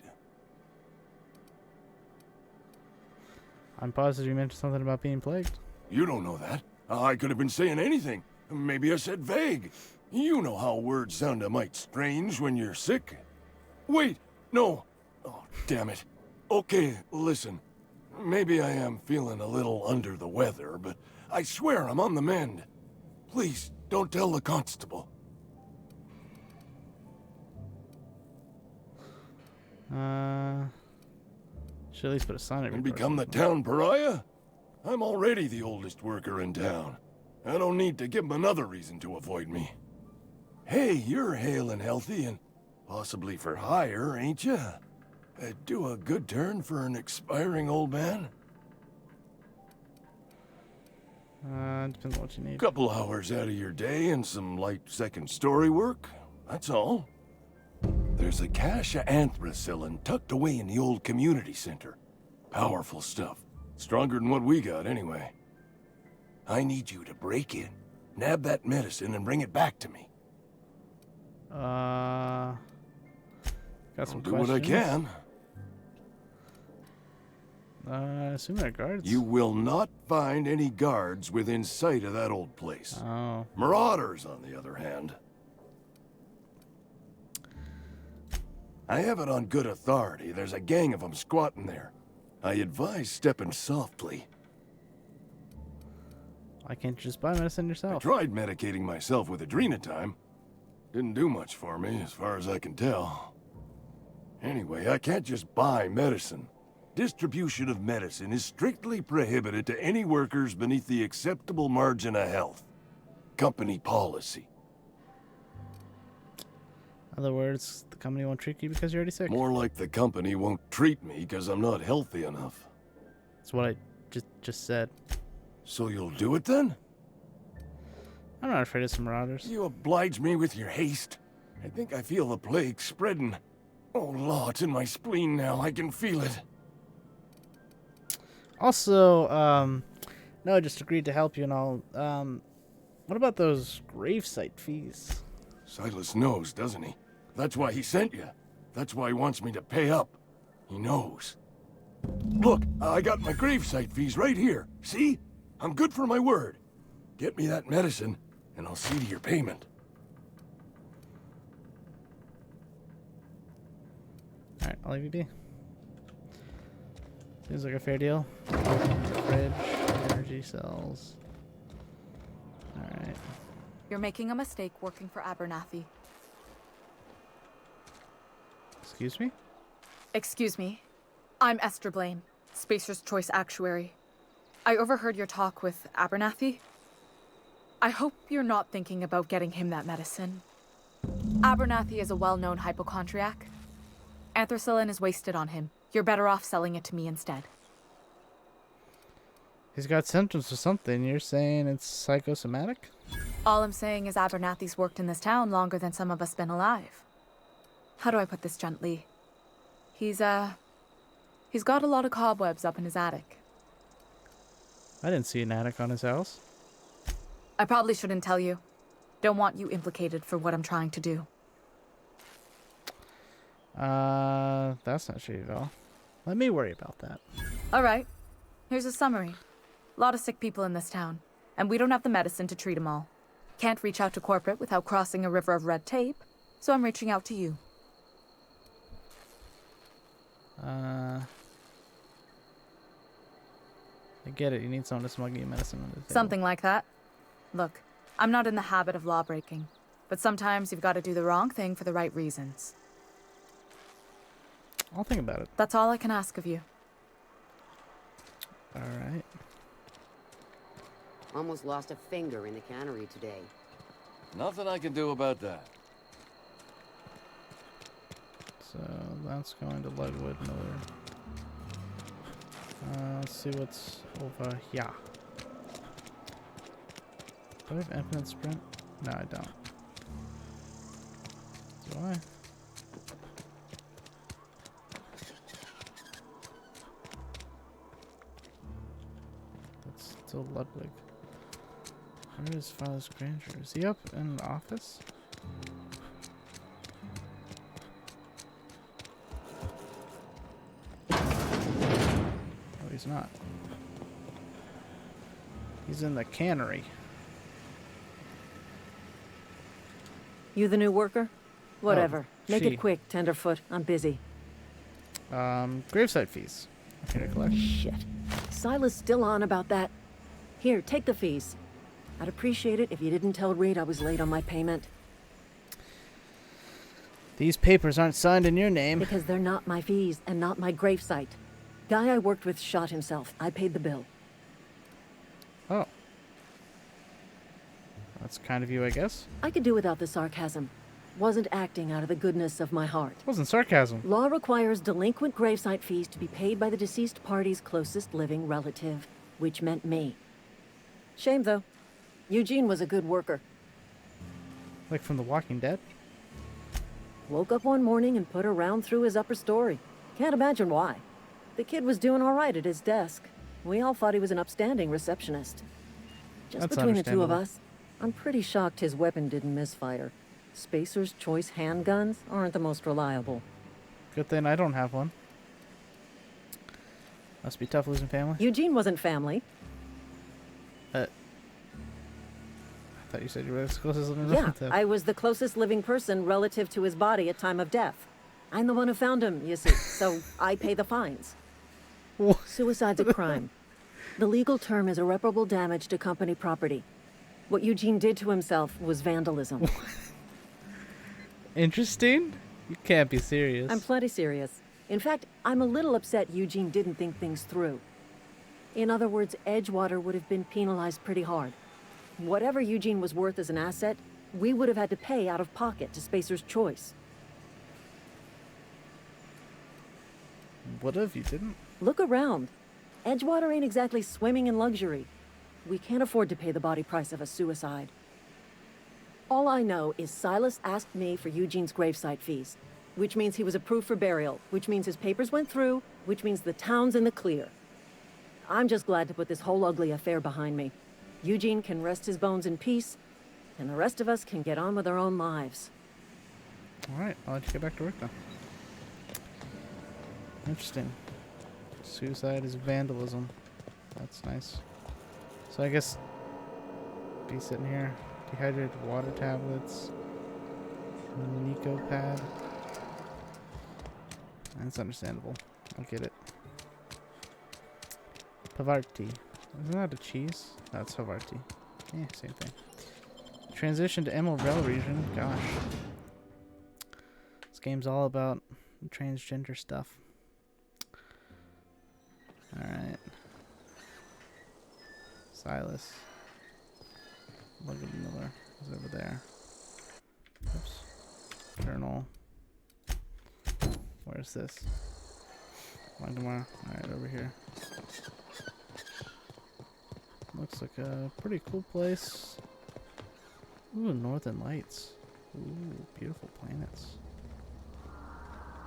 A: I'm positive you mentioned something about being plagued.
O: You don't know that. I could have been saying anything. Maybe I said vague. You know how words sound a mite strange when you're sick. Wait, no. Oh, damn it. Okay, listen. Maybe I am feeling a little under the weather, but I swear I'm on the mend. Please, don't tell the constable.
A: Should at least put a sign
O: And become the town pariah? I'm already the oldest worker in town. I don't need to give him another reason to avoid me. Hey, you're hale and healthy and possibly for hire, ain't you? Do a good turn for an expiring old man?
A: Depends on what you need.
O: Couple hours out of your day and some light second story work. That's all. There's a cache of anthracillin tucked away in the old community center. Powerful stuff. Stronger than what we got, anyway. I need you to break in, nab that medicine, and bring it back to me.
A: Got some
O: I'll do
A: questions.
O: what I can.
A: I assume they're guards.
O: You will not find any guards within sight of that old place.
A: Oh.
O: Marauders, on the other hand. I have it on good authority. There's a gang of them squatting there. I advise stepping softly.
A: Why can't you just buy medicine
O: I
A: yourself?
O: tried medicating myself with Adrenatime. Didn't do much for me, as far as I can tell. Anyway, I can't just buy medicine. Distribution of medicine is strictly prohibited to any workers beneath the acceptable margin of health. Company policy.
A: In other words, the company won't treat you because you're already sick.
O: More like the company won't treat me because I'm not healthy enough.
A: That's what I just said.
O: So you'll do it then?
A: I'm not afraid of some marauders.
O: You oblige me with your haste. I think I feel the plague spreading. Oh, Law, it's in my spleen now. I can feel it.
A: Also, no, I just agreed to help you and all. What about those gravesite fees?
O: Silas knows, doesn't he? That's why he sent you. That's why he wants me to pay up. He knows. Look, I got my gravesite fees right here. See? I'm good for my word. Get me that medicine, and I'll see to your payment.
A: Alright, I'll leave you be. Seems like a fair deal. Fridge, energy cells. Alright.
L: You're making a mistake working for Abernathy.
A: Excuse me?
L: Excuse me. I'm Esther Blaine, Spacer's Choice Actuary. I overheard your talk with Abernathy. I hope you're not thinking about getting him that medicine. Abernathy is a well-known hypochondriac. Anthracillin is wasted on him. You're better off selling it to me instead.
A: He's got symptoms of something. You're saying it's psychosomatic?
L: All I'm saying is Abernathy's worked in this town longer than some of us been alive. How do I put this gently? He's got a lot of cobwebs up in his attic.
A: I didn't see an attic on his house.
L: I probably shouldn't tell you. Don't want you implicated for what I'm trying to do.
A: That's not shitty at all. Let me worry about that.
L: All right. Here's a summary. A lot of sick people in this town, and we don't have the medicine to treat them all. Can't reach out to corporate without crossing a river of red tape, so I'm reaching out to you.
A: I get it. You need someone to smuggle you medicine under the table.
L: Something like that. Look, I'm not in the habit of law breaking, but sometimes you've got to do the wrong thing for the right reasons.
A: I'll think about it.
L: That's all I can ask of you.
A: Alright.
M: Almost lost a finger in the cannery today.
P: Nothing I can do about that.
A: So that's going to Ludwood Miller. Let's see what's over here. Do I have infinite sprint? No, I don't. Do I? That's still Ludwig. Where is Father's Granger? Is he up in the office? Oh, he's not. He's in the cannery.
F: You the new worker? Whatever. Make
A: she.
F: it quick, Tenderfoot. I'm busy.
A: Gravesite fees. I'm here to collect.
F: Shit. Silas still on about that. Here, take the fees. I'd appreciate it if you didn't tell Reed I was late on my payment.
A: These papers aren't signed in your name.
F: Because they're not my fees and not my gravesite. Guy I worked with shot himself. I paid the bill.
A: Oh. That's kind of you, I guess.
F: I could do without the sarcasm. Wasn't acting out of the goodness of my heart.
A: Wasn't sarcasm.
F: Law requires delinquent gravesite fees to be paid by the deceased party's closest living relative, which meant me. Shame, though. Eugene was a good worker.
A: Like from The Walking Dead?
F: Woke up one morning and put a round through his upper story. Can't imagine why. The kid was doing all right at his desk. We all thought he was an upstanding receptionist. Just
A: That's
F: between the two of
A: understandable.
F: us, I'm pretty shocked his weapon didn't misfire. Spacer's Choice handguns aren't the most reliable.
A: Good thing I don't have one. Must be tough losing family.
F: Eugene wasn't family.
A: I thought you said you were as close as living
F: Yeah,
A: relative.
F: I was the closest living person relative to his body at time of death. I'm the one who found him, you see, so I pay the fines. Suicide's a crime. The legal term is irreparable damage to company property. What Eugene did to himself was vandalism.
A: Interesting? You can't be serious.
F: I'm plenty serious. In fact, I'm a little upset Eugene didn't think things through. In other words, Edgewater would have been penalized pretty hard. Whatever Eugene was worth as an asset, we would have had to pay out of pocket to Spacer's Choice.
A: What if you didn't?
F: Look around. Edgewater ain't exactly swimming in luxury. We can't afford to pay the body price of a suicide. All I know is Silas asked me for Eugene's gravesite fees, which means he was approved for burial, which means his papers went through, which means the town's in the clear. I'm just glad to put this whole ugly affair behind me. Eugene can rest his bones in peace, and the rest of us can get on with our own lives.
A: Alright, I'll let you get back to work then. Interesting. Suicide is vandalism. That's nice. So I guess be sitting here. Dehydrated water tablets. Nico pad. That's understandable. I'll get it. Pavarti. Isn't that a cheese? That's Havarti. Yeah, same thing. Transition to Emerald Vale region. Gosh. This game's all about transgender stuff. Alright. Silas. Logan Miller is over there. Oops. Journal. Where's this? Tomorrow. Alright, over here. Looks like a pretty cool place. Ooh, Northern Lights. Ooh, beautiful planets.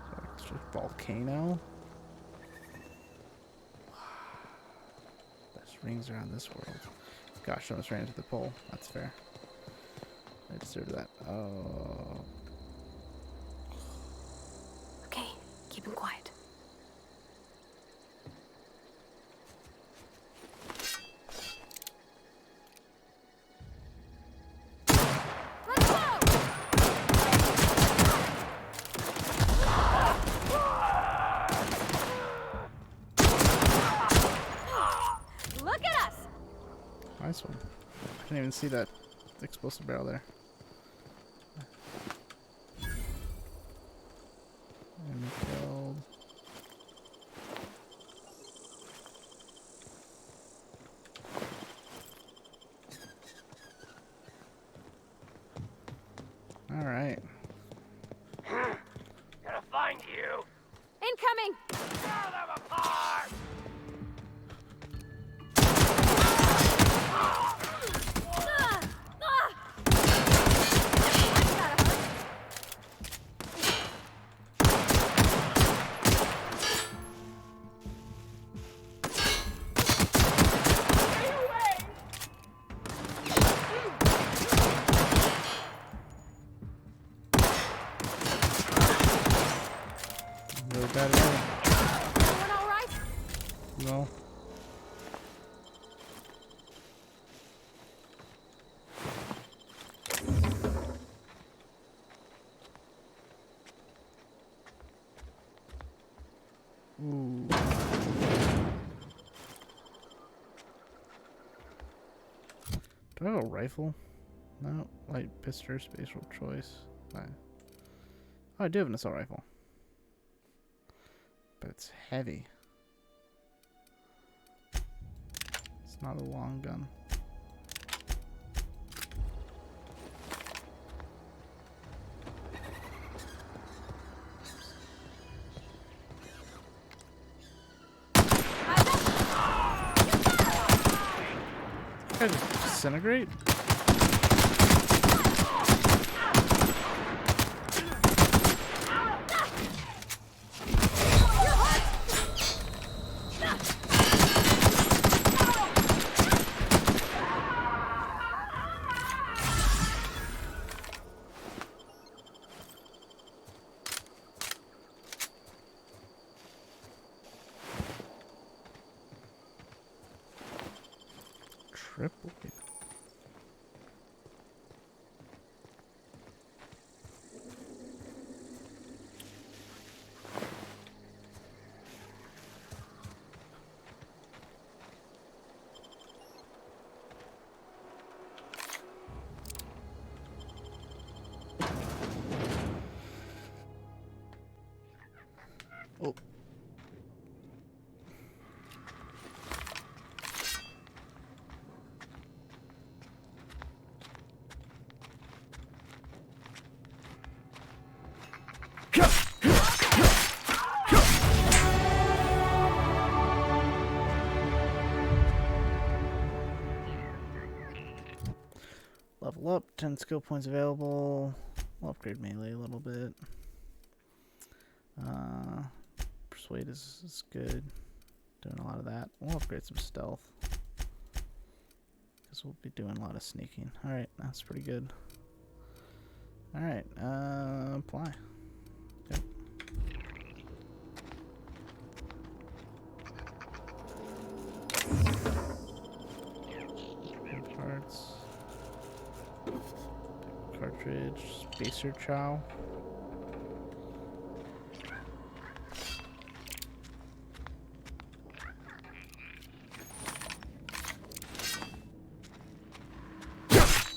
A: So it's just volcano. Best rings around this world. Gosh, I almost ran into the pole. That's fair. I deserve that. Oh.
J: Okay, keep him quiet.
L: Look at us!
A: Nice one. I didn't even see that explosive barrel there. And killed. All right.
D: Gotta find you.
J: Incoming!
D: Tear them apart!
A: Really bad at it.
J: Everyone all right?
A: No. Ooh. Do I have a rifle? No. Light pistol, spatial choice. Oh, I do have an assault rifle. But it's heavy. It's not a long gun. This guy just disintegrate? Triple. Oh. Level up, 10 skill points available. We'll upgrade melee a little bit. Persuade is good. Doing a lot of that. We'll upgrade some stealth. Because we'll be doing a lot of sneaking. Alright, that's pretty good. Alright, apply. Yep. Parts. Cartridge. Spacer chow.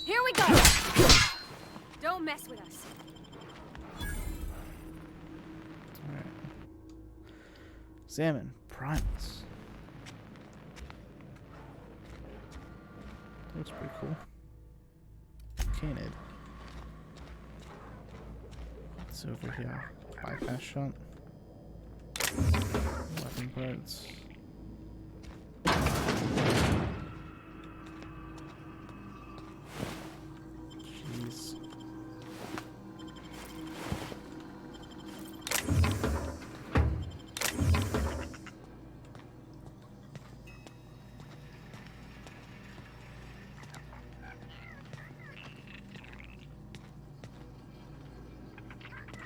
J: Here we go! Don't mess with us.
A: Alright. Examine primates. Looks pretty cool. Canid. What's over here? Bypass shunt. Weapon parts. Jeez.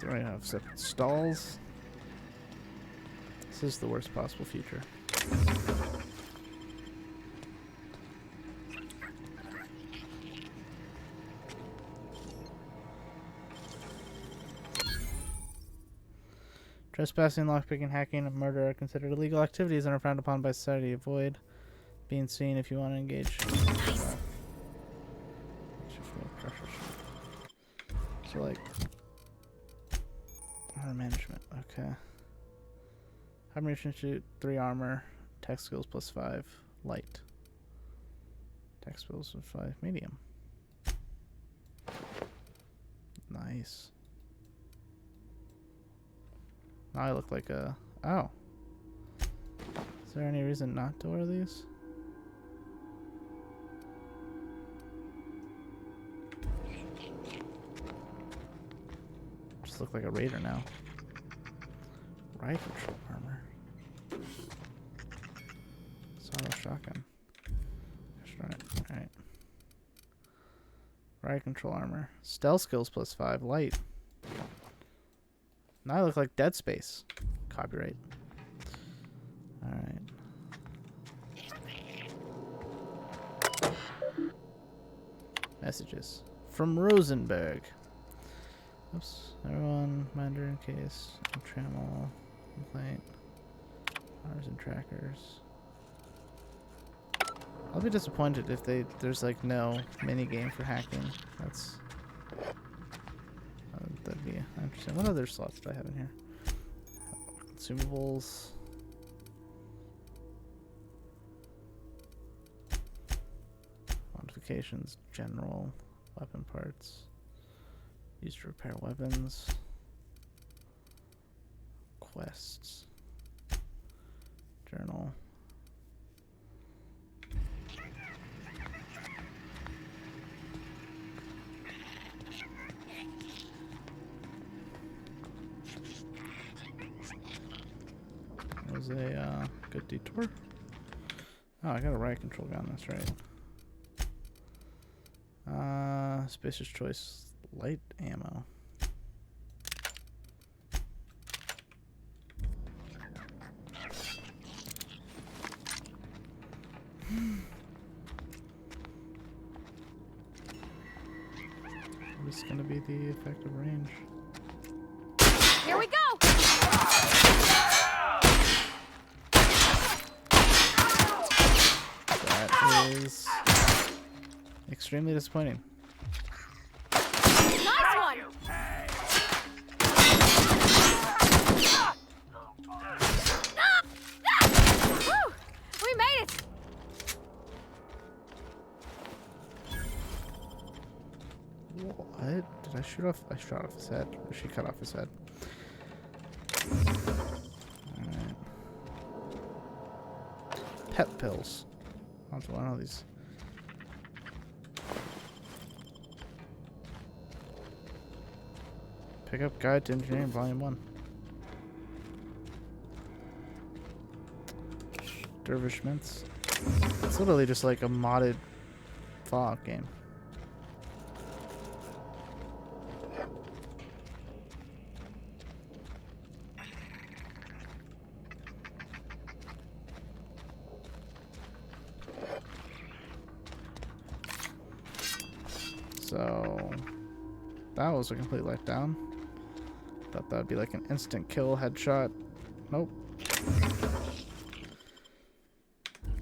A: Do I have separate stalls? This is the worst possible future. Trespassing, lockpicking, hacking, and murder are considered illegal activities and are frowned upon by society. Avoid being seen if you want to engage. Nice. So like armor management, okay. Armor shoot 3 armor, tech skills +5, light. Tech skills +5, medium. Nice. Now I look like a... Oh. Is there any reason not to wear these? Just look like a raider now. Riot control armor. Auto shotgun. Alright. Riot control armor. Stealth skills +5, light. Now I look like Dead Space. Copyright. Alright. Messages. From Rosenberg. Oops. Everyone, minder in case. Trammel. Complaint. Ours and trackers. I'll be disappointed if there's like no mini game for hacking. That'd be interesting. What other slots do I have in here? Consumables. Modifications, general, weapon parts. Used to repair weapons. Quests. Journal. was a good detour. Oh, I got a riot control gun, that's right. Spacer's Choice light ammo. What's gonna be the effective range?
J: Here we go!
A: That is extremely disappointing.
J: Nice one! Woo! We made it!
A: What? Did I shoot off? I shot off his head. Or she cut off his head. Alright. Pet pills. I don't want all these. Pick up Guide to Engineering Volume 1. Dervish Mints. It's literally just like a modded Fallout game. So that was a complete letdown. Thought that would be like an instant kill headshot. Nope.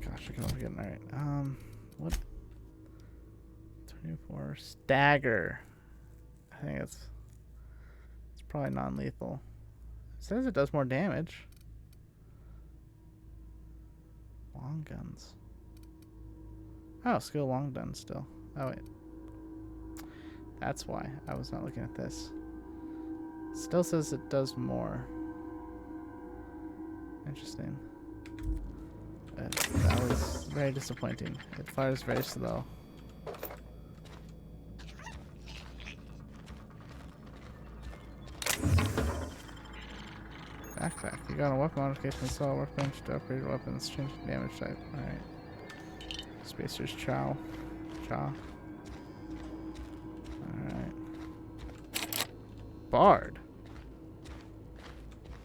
A: Gosh, I can forget. Alright. What? 24 stagger. I think it's probably non-lethal. It says it does more damage. Long guns. Oh, skill long gun still. Oh wait. That's why I was not looking at this. Still says it does more. Interesting. That was very disappointing. It fires very slow. Backpack. You got a weapon modification install workbench to upgrade your weapons. Change the damage type. Alright. Spacer's Chow. Alright. Barred.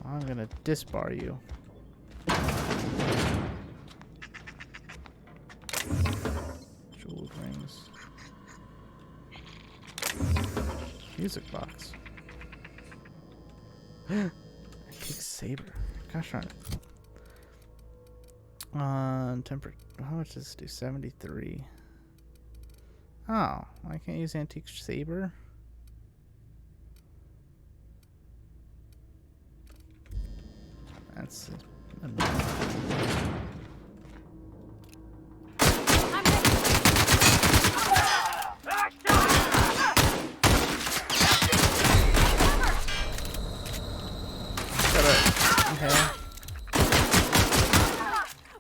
A: I'm gonna disbar you. Jeweled rings. Music box. Antique saber. Gosh darn it. Temper. How much does this do? 73. Oh, I can't use antique saber. That's okay.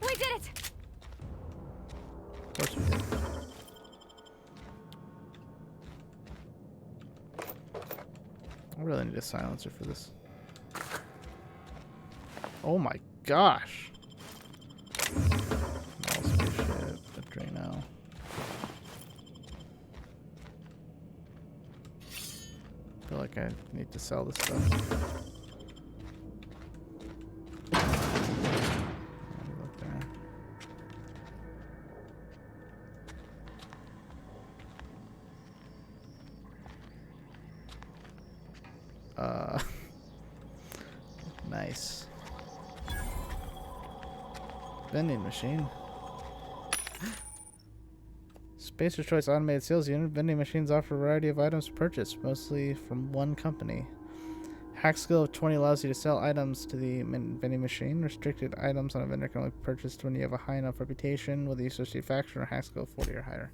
J: We did it!
A: Of course we did. I really need a silencer for this. Oh my gosh. Small spaceship, a Drano. I feel like I need to sell this stuff. Look there. Nice. Vending machine. Spacer's Choice Automated Sales Unit. Vending machines offer a variety of items to purchase, mostly from one company. Hack skill of 20 allows you to sell items to the vending machine. Restricted items on a vendor can only be purchased when you have a high enough reputation with the associated faction or hack skill of 40 or higher.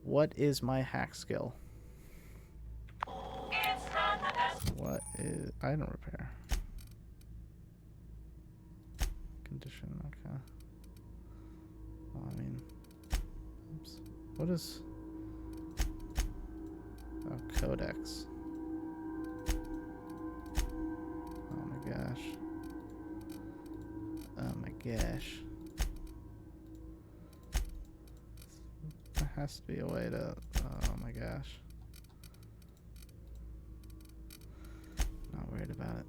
A: What is my hack skill? What is item repair? Condition, okay. Well, I mean, oops. What is? Oh, codex. Oh my gosh. gosh. There has to be a way to... Oh my gosh. Not worried about it.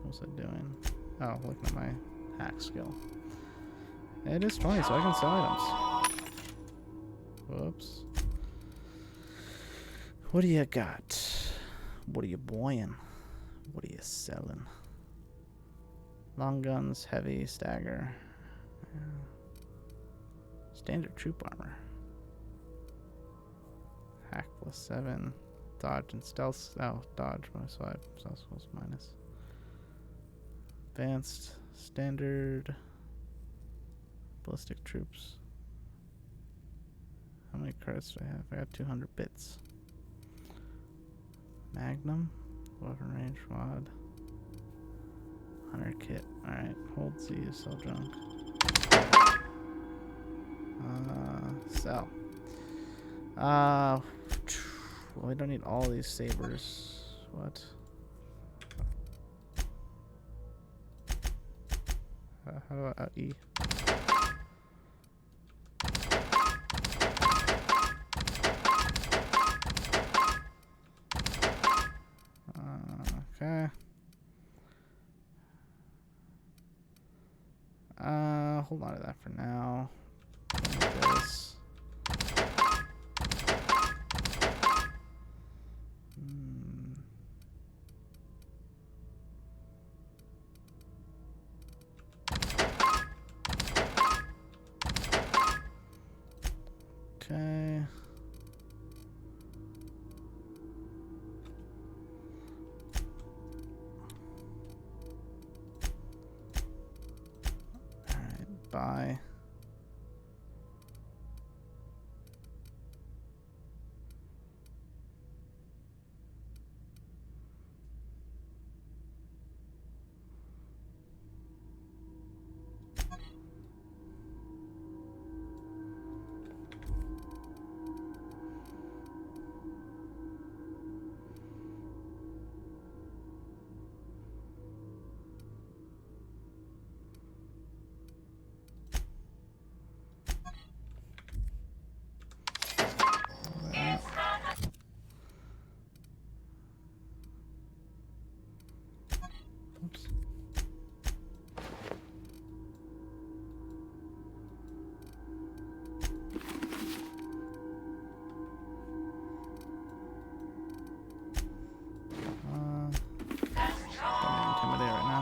A: What was I doing? Oh, looking at my hack skill. It is 20, so I can sell items. Whoops. What do you got? What are you buying? What are you selling? Long guns, heavy, stagger. Standard troop armor. Hack +7. Dodge and stealth. Oh, dodge -5. Stealth minus. Advanced. Standard. Ballistic troops. How many cards do I have? I got 200 bits. Magnum. Weapon range mod. Hunter kit. Alright. Hold Z to sell junk. Sell. Well, we don't need all these sabers. What? How do I E? Okay. Hold on to that for now. This. Okay. Alright, bye. Oops. Don't intimidate right now.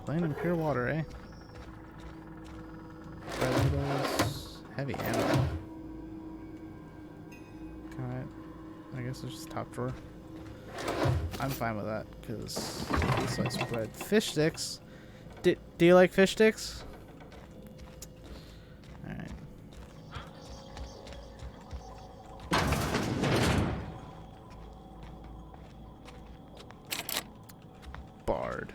A: Playing in pure water, eh? Heavy ammo. Alright. I guess it's just top drawer. I'm fine with that, because it's like spread. Fish sticks? Do you like fish sticks? Alright. Bard.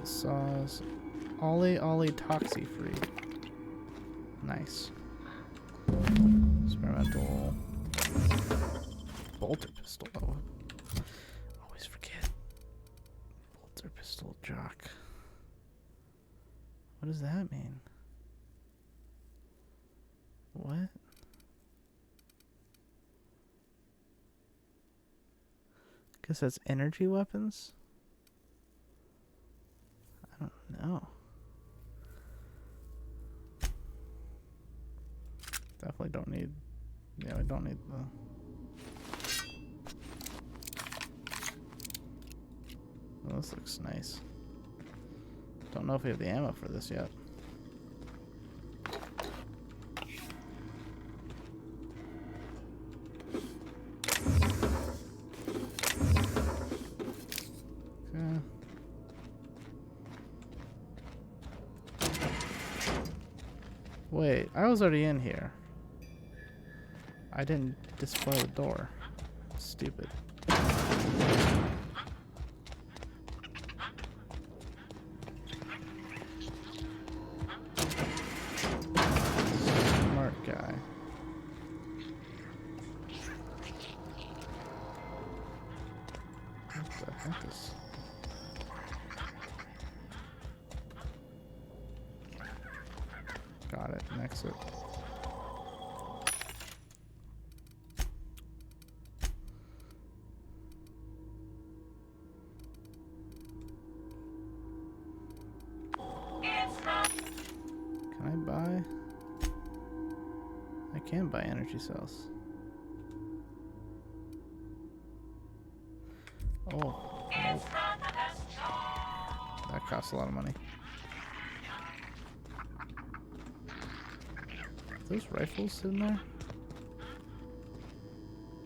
A: Saws. Ollie toxy free. Nice. Experimental. Bolter pistol. Oh. Always forget. Bolter pistol jock. What does that mean? What? Guess that's energy weapons? I don't know. Definitely don't need... Yeah, we don't need the... Oh, this looks nice. Don't know if we have the ammo for this yet. Wait, I was already in here. I didn't display the door. Stupid. Smart guy. What the heck is... Got it. An exit. Can I buy? I can buy energy cells. Oh. Oh. That costs a lot of money. Those rifles in there?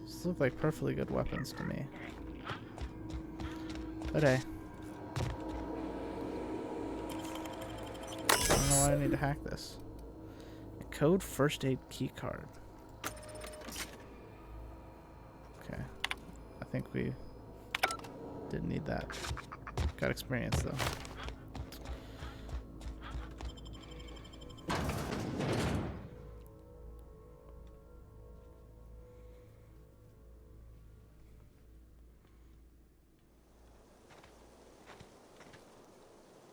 A: These look like perfectly good weapons to me. But hey. I don't know why I need to hack this. A code first aid key card. Okay. I think we didn't need that. Got experience though.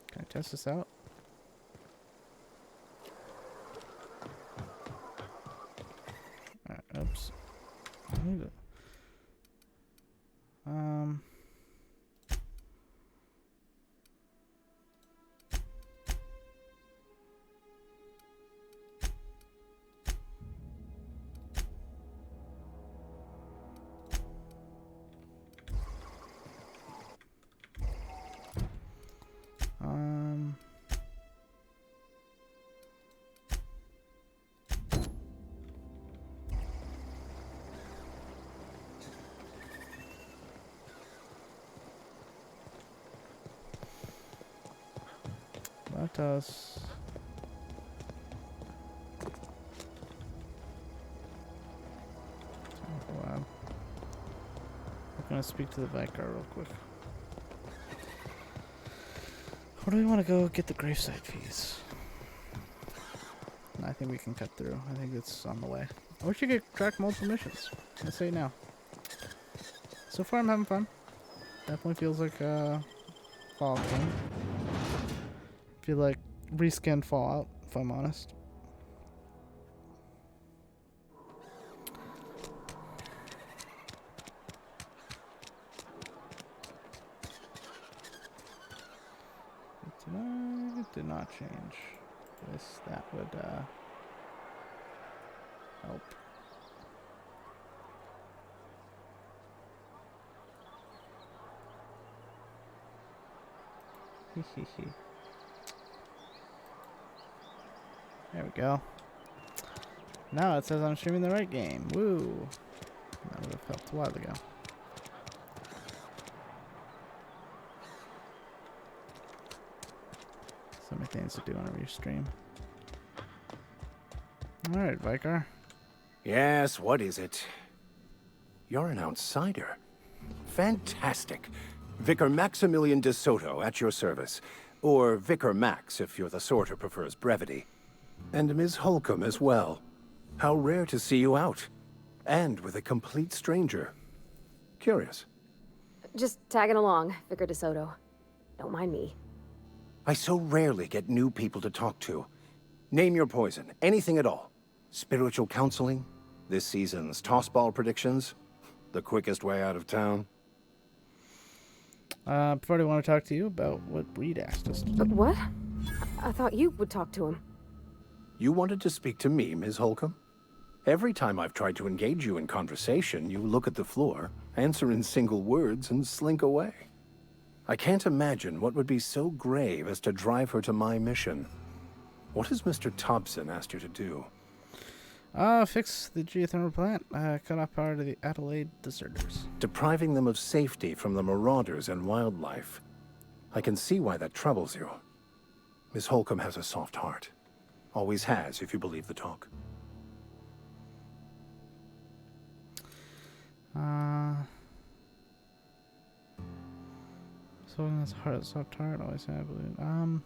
A: Can I test this out? Alright, oops. I need it. Let us lab. We're gonna speak to the Vicar real quick. Where do we want to go get the gravesite fees? I think we can cut through. I think it's on the way. I wish you could track multiple missions. I say now. So far I'm having fun. Definitely feels like a Fallout game. Feel like reskinned Fallout, if I'm honest. It did not change. Guess that would help. Hehehe. There we go. Now it says I'm streaming the right game. Woo! That would have helped a while ago. So many things to do whenever you stream. Alright, Vicar.
Q: Yes, what is it? You're an outsider. Fantastic. Vicar Maximilian de Soto at your service. Or Vicar Max if you're the sort who prefers brevity. And Ms. Holcomb as well. How rare to see you out. And with a complete stranger. Curious.
J: Just tagging along, Vicar DeSoto. Don't mind me.
Q: I so rarely get new people to talk to. Name your poison, anything at all. Spiritual counseling? This season's tossball predictions? The quickest way out of town?
A: Before I want to talk to you about what Reed asked us to do.
J: What? I thought you would talk to him.
Q: You wanted to speak to me, Ms. Holcomb? Every time I've tried to engage you in conversation, you look at the floor, answer in single words, and slink away. I can't imagine what would be so grave as to drive her to my mission. What has Mr. Thompson asked you to do?
A: Fix the geothermal plant. Cut off power to the Adelaide deserters.
Q: Depriving them of safety from the marauders and wildlife. I can see why that troubles you. Miss Holcomb has a soft heart. Always has, if you believe the talk.
A: So that's hard, soft heart. Always have. What do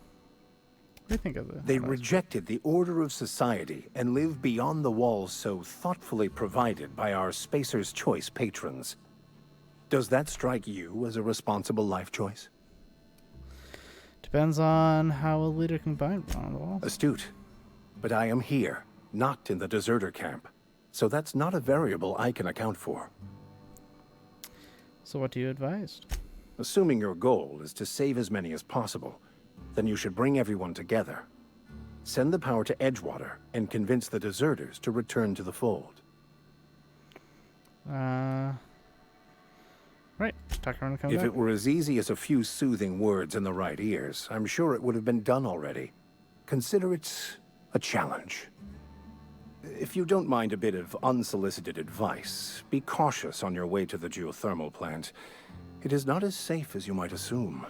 A: you think of it?
Q: They rejected the order of society and live beyond the walls so thoughtfully provided by our Spacer's Choice patrons. Does that strike you as a responsible life choice?
A: Depends on how a leader can bind on the walls.
Q: Astute. But I am here, not in the deserter camp. So that's not a variable I can account for.
A: So what do you advise?
Q: Assuming your goal is to save as many as possible, then you should bring everyone together. Send the power to Edgewater and convince the deserters to return to the fold.
A: Right. Tucker and come
Q: If
A: back.
Q: it were as easy as a few soothing words in the right ears, I'm sure it would have been done already. Consider it a challenge. If you don't mind a bit of unsolicited advice, be cautious on your way to the geothermal plant. It is not as safe as you might assume.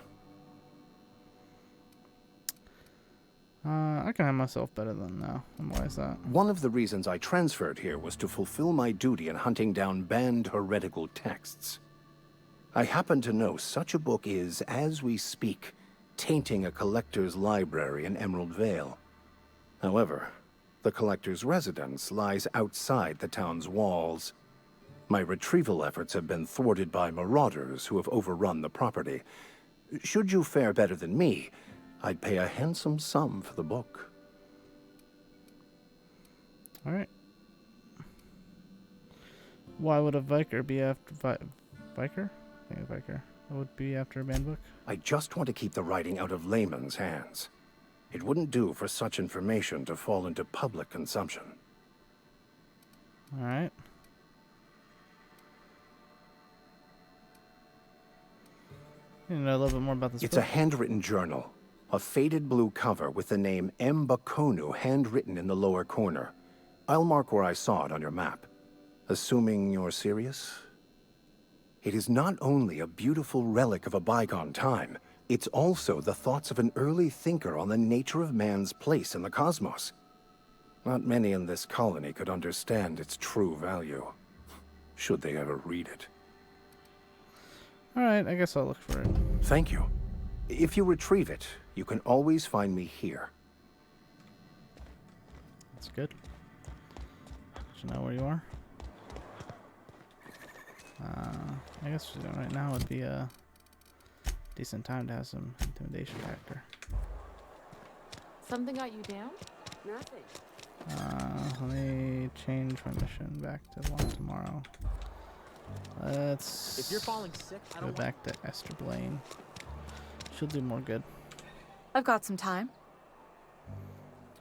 A: I can have myself better than now. And why is that?
Q: One of the reasons I transferred here was to fulfill my duty in hunting down banned heretical texts. I happen to know such a book is, as we speak, tainting a collector's library in Emerald Vale. However, the collector's residence lies outside the town's walls. My retrieval efforts have been thwarted by marauders who have overrun the property. Should you fare better than me, I'd pay a handsome sum for the book.
A: All right. Why would a Vicar be after Vicar? I think a Vicar would be after a banned book.
Q: I just want to keep the writing out of layman's hands. It wouldn't do for such information to fall into public consumption.
A: All right. You know a little bit more about this
Q: It's
A: book?
Q: a handwritten journal. A faded blue cover with the name M. Bakonu handwritten in the lower corner. I'll mark where I saw it on your map. Assuming you're serious? It is not only a beautiful relic of a bygone time, it's also the thoughts of an early thinker on the nature of man's place in the cosmos. Not many in this colony could understand its true value, should they ever read it.
A: All right, I guess I'll look for it.
Q: Thank you. If you retrieve it, you can always find me here.
A: That's good. Should know where you are. I guess right now would be a decent time to have some intimidation factor.
L: Something got you down?
M: Nothing.
A: Let me change my mission back to one tomorrow. Let's
I: If you're falling sick, I
A: go
I: don't
A: back to Esther Blaine. She'll do more good.
L: I've got some time.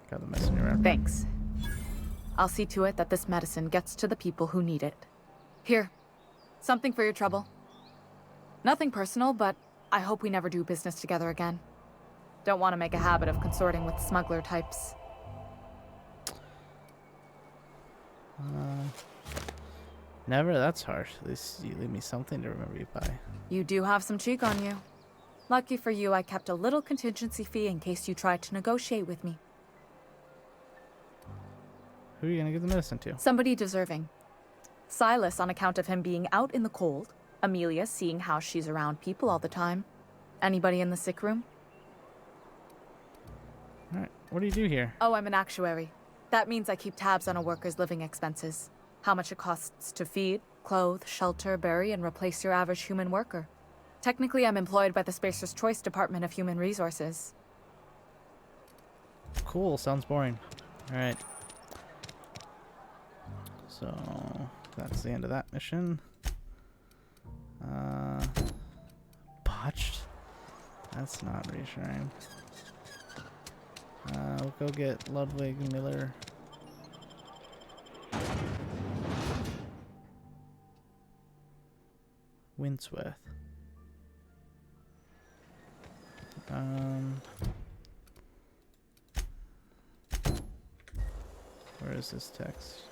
A: Got the messenger record.
L: Thanks. I'll see to it that this medicine gets to the people who need it. Here, something for your trouble. Nothing personal, but I hope we never do business together again. Don't want to make a habit of consorting with smuggler types.
A: Never? That's harsh. At least you leave me something to remember you by.
L: You do have some cheek on you. Lucky for you, I kept a little contingency fee in case you tried to negotiate with me.
A: Who are you gonna give the medicine to?
L: Somebody deserving. Silas on account of him being out in the cold. Amelia seeing how she's around people all the time. Anybody in the sick room?
A: Alright, what do you do here?
L: Oh, I'm an actuary. That means I keep tabs on a worker's living expenses. How much it costs to feed, clothe, shelter, bury, and replace your average human worker. Technically, I'm employed by the Spacer's Choice Department of Human Resources.
A: Cool, sounds boring. Alright. So, that's the end of that mission. Botched? That's not reassuring. We'll go get Ludwig Miller. Winsworth. Where is this text?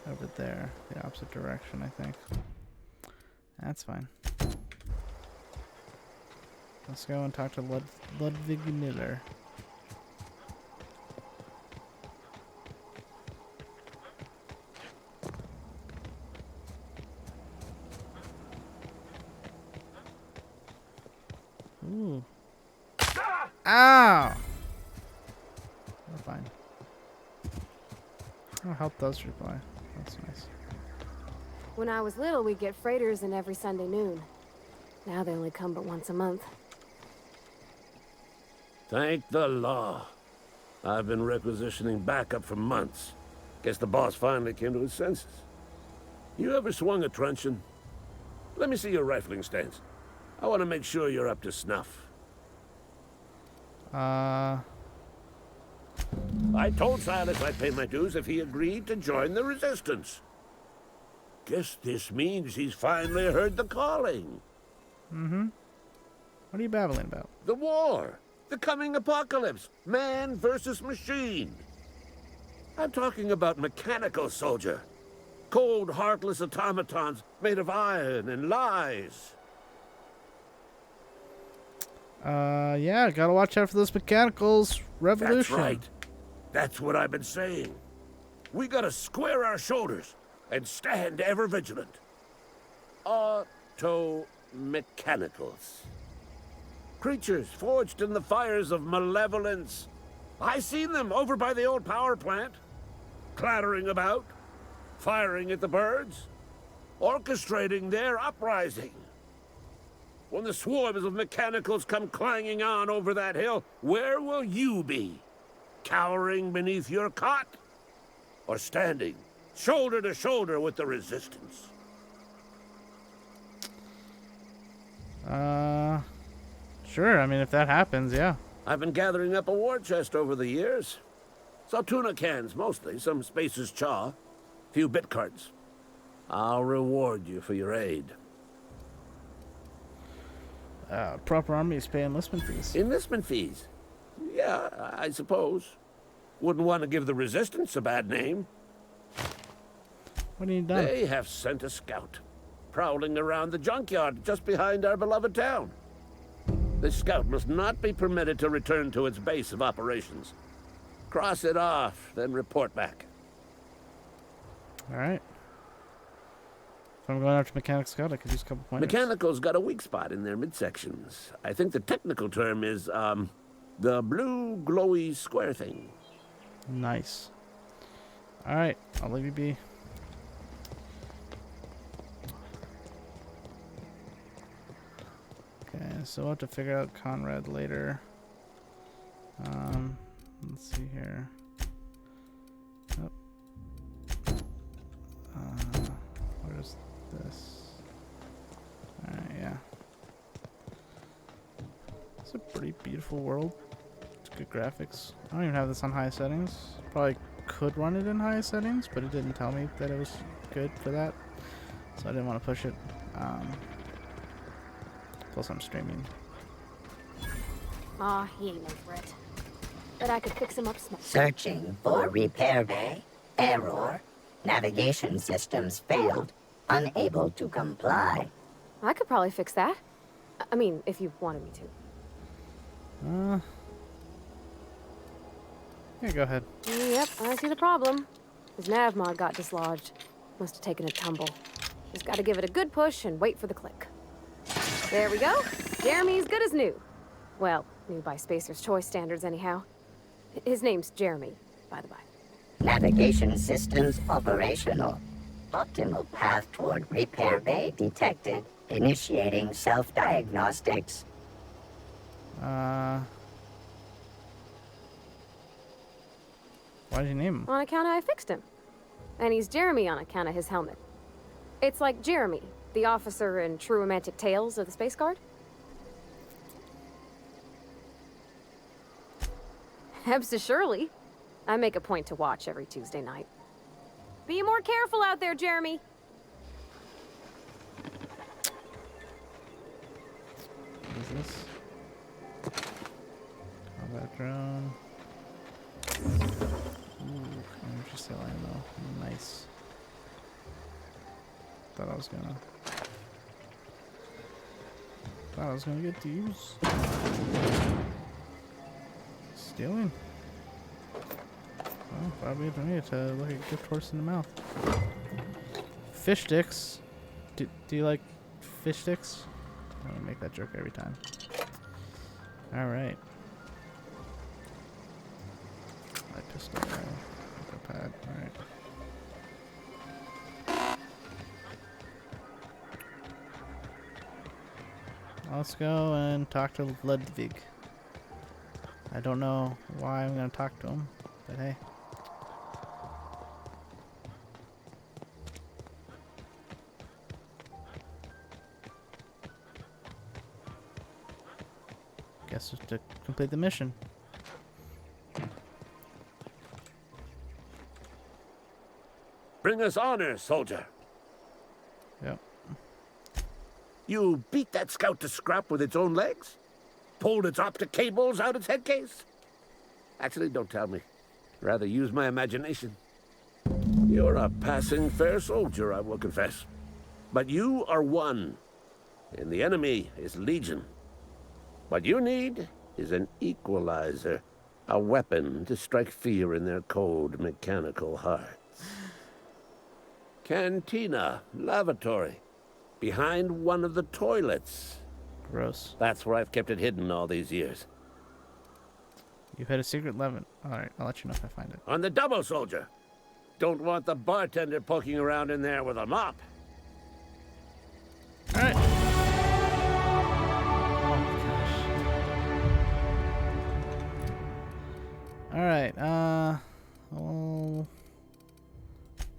A: Over there, the opposite direction, I think. That's fine. Let's go and talk to Ludwig Miller. Ooh. Ow! We're fine. Oh, health does reply. That's nice.
J: When I was little, we'd get freighters in every Sunday noon. Now they only come but once a month.
R: Thank the law. I've been requisitioning backup for months. Guess the boss finally came to his senses. You ever swung a truncheon? Let me see your rifling stance. I want to make sure you're up to snuff. I told Silas I'd pay my dues if he agreed to join the resistance. Guess this means he's finally heard the calling.
A: Mm-hmm. What are you babbling about?
R: The war. The coming apocalypse. Man versus machine. I'm talking about mechanical soldier. Cold, heartless automatons made of iron and lies.
A: Yeah, gotta watch out for those mechanicals. Revolution.
R: That's right. That's what I've been saying. We gotta square our shoulders and stand ever vigilant. Auto-mechanicals. Creatures forged in the fires of malevolence. I seen them over by the old power plant. Clattering about, firing at the birds, orchestrating their uprising. When the swarms of mechanicals come clanging on over that hill, where will you be? Cowering beneath your cot? Or standing, shoulder to shoulder with the resistance?
A: Sure, I mean, if that happens, yeah.
R: I've been gathering up a war chest over the years. Saw tuna cans, mostly, some Spacer's chaw, few bit cards. I'll reward you for your aid.
A: Proper armies pay enlistment fees.
R: Enlistment fees? Yeah, I suppose. Wouldn't want to give the resistance a bad name.
A: What have you done?
R: They have sent a scout, prowling around the junkyard just behind our beloved town. This scout must not be permitted to return to its base of operations. Cross it off, then report back.
A: Alright. If I'm going after Mechanic Scout, I could use a couple pointers.
R: Mechanical's got a weak spot in their midsections. I think the technical term is, the blue glowy square thing.
A: Nice. Alright, I'll leave you be. Okay, so we'll have to figure out Conrad later. Let's see here. Oh. Where's this? Alright, yeah. It's a pretty beautiful world. It's good graphics. I don't even have this on high settings. Probably could run it in high settings, but it didn't tell me that it was good for that. So I didn't want to push it. Plus I'm streaming.
J: Aw, he ain't no threat. But I could fix him up smart.
S: Searching for repair bay. Error. Navigation systems failed. Unable to comply.
J: I could probably fix that. I mean, if you wanted me to.
A: Yeah, go ahead.
J: Yep, I see the problem. His nav mod got dislodged. Must have taken a tumble. Just gotta give it a good push and wait for the click. There we go. Jeremy's good as new. Well, new by Spacer's Choice standards anyhow. His name's Jeremy, by the by.
S: Navigation systems operational. Optimal path toward repair bay detected. Initiating self-diagnostics.
A: Why'd you name him?
J: On account of I fixed him. And he's Jeremy on account of his helmet. It's like Jeremy, the officer in True Romantic Tales of the Space Guard. Hebs to Shirley. I make a point to watch every Tuesday night. Be more careful out there, Jeremy.
A: What is this? Combat drone. Ooh, interesting ammo. Nice. Thought I was gonna get these. Stealing. Well, probably for me to look a gift horse in the mouth. Fish sticks. Do you like fish sticks? I'm gonna make that joke every time. All right. My pistol there. The pad. All right. Let's go and talk to Ludwig. I don't know why I'm going to talk to him, but hey. Guess just to complete the mission.
R: Bring us honor, soldier.
A: Yep.
R: You beat that scout to scrap with its own legs? Pulled its optic cables out its head case? Actually, don't tell me. Rather use my imagination. You're a passing fair soldier, I will confess. But you are one, and the enemy is legion. What you need is an equalizer, a weapon to strike fear in their cold, mechanical hearts. Cantina, lavatory, behind one of the toilets.
A: Gross.
R: That's where I've kept it hidden all these years.
A: You've had a secret leaven. Alright, I'll let you know if I find it.
R: On the double, soldier. Don't want the bartender poking around in there with a mop.
A: Alright. Alright, we'll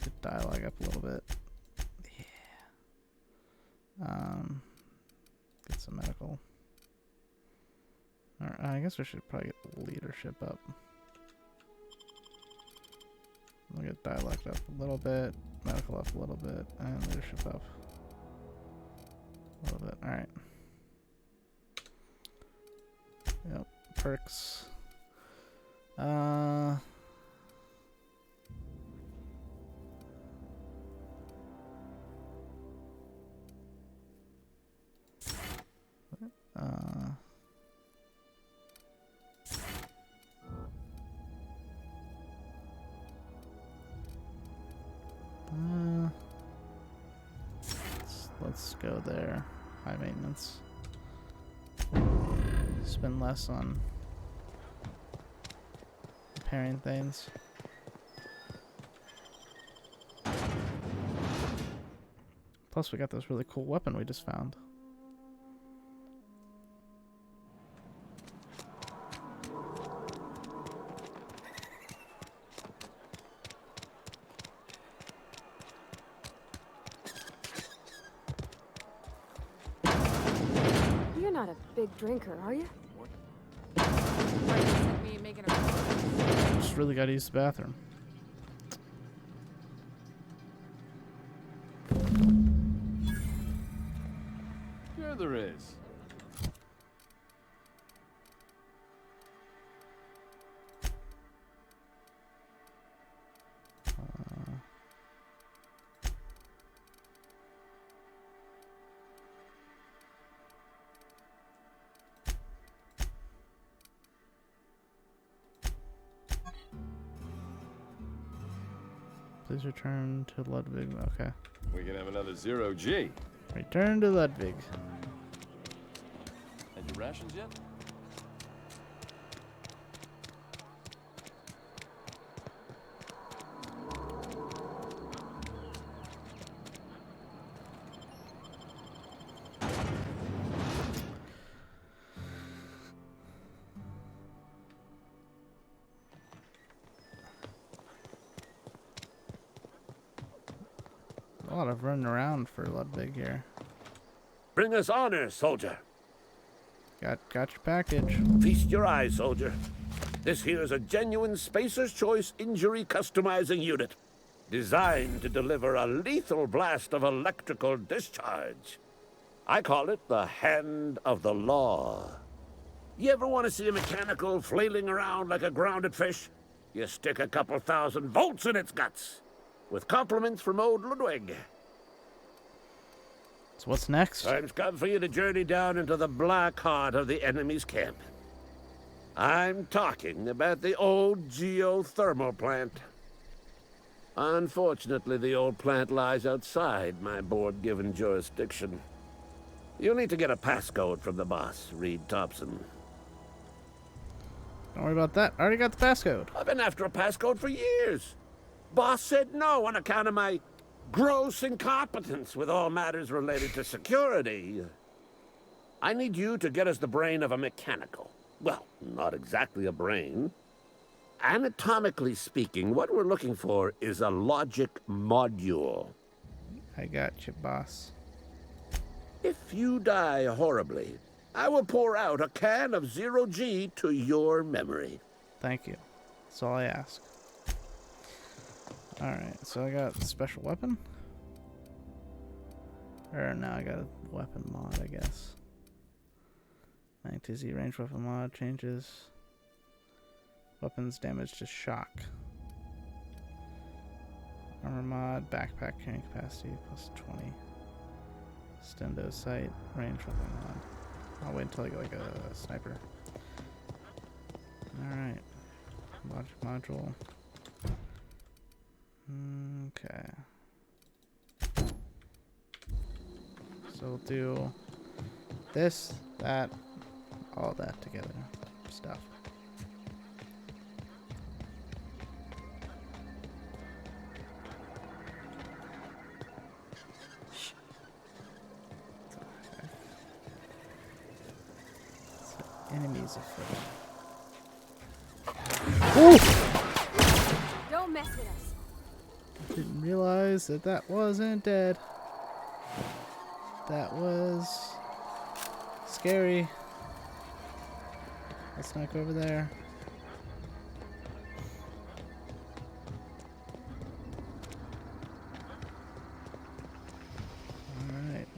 A: get dialogue up a little bit. Yeah. Get some medical. Alright, I guess we should probably get leadership up. We'll get dialogue up a little bit, medical up a little bit, and leadership up a little bit. Alright. Yep, perks. Let's go there. High maintenance. Spend less on repairing things. Plus we got this really cool weapon we just found.
J: You're not a big drinker, are you?
A: Just really gotta use the bathroom.
P: Sure there is.
A: Please return to Ludwig. Okay.
P: We can have another 0G.
A: Return to Ludwig.
P: Had your rations yet?
A: A lot of running around for Ludwig here.
R: Bring us honor, soldier.
A: Got your package.
R: Feast your eyes, soldier. This here is a genuine Spacer's Choice injury customizing unit, designed to deliver a lethal blast of electrical discharge. I call it the Hand of the Law. You ever want to see a mechanical flailing around like a grounded fish? You stick a couple thousand volts in its guts. With compliments from old Ludwig.
A: So what's next?
R: Time's come for you to journey down into the black heart of the enemy's camp. I'm talking about the old geothermal plant. Unfortunately, the old plant lies outside my board-given jurisdiction. You'll need to get a passcode from the boss, Reed Thompson.
A: Don't worry about that. I already got the passcode.
R: I've been after a passcode for years. Boss said no on account of my gross incompetence with all matters related to security. I need you to get us the brain of a mechanical. Well, not exactly a brain. Anatomically speaking, what we're looking for is a logic module.
A: I got you, boss.
R: If you die horribly, I will pour out a can of 0G to your memory.
A: Thank you. That's all I ask. Alright, so I got a special weapon. Or now I got a weapon mod, I guess. Mag to Z range weapon mod changes. Weapons damage to shock. Armor mod, backpack carrying capacity plus 20. Stendo sight, range weapon mod. I'll wait until I get like a sniper. Alright. Logic module. Okay. So we'll do this, that, all that together. Stuff. Enemies afoot.
J: Don't mess with us.
A: Didn't realize that that wasn't dead. That was scary. Let's not go over there. Alright.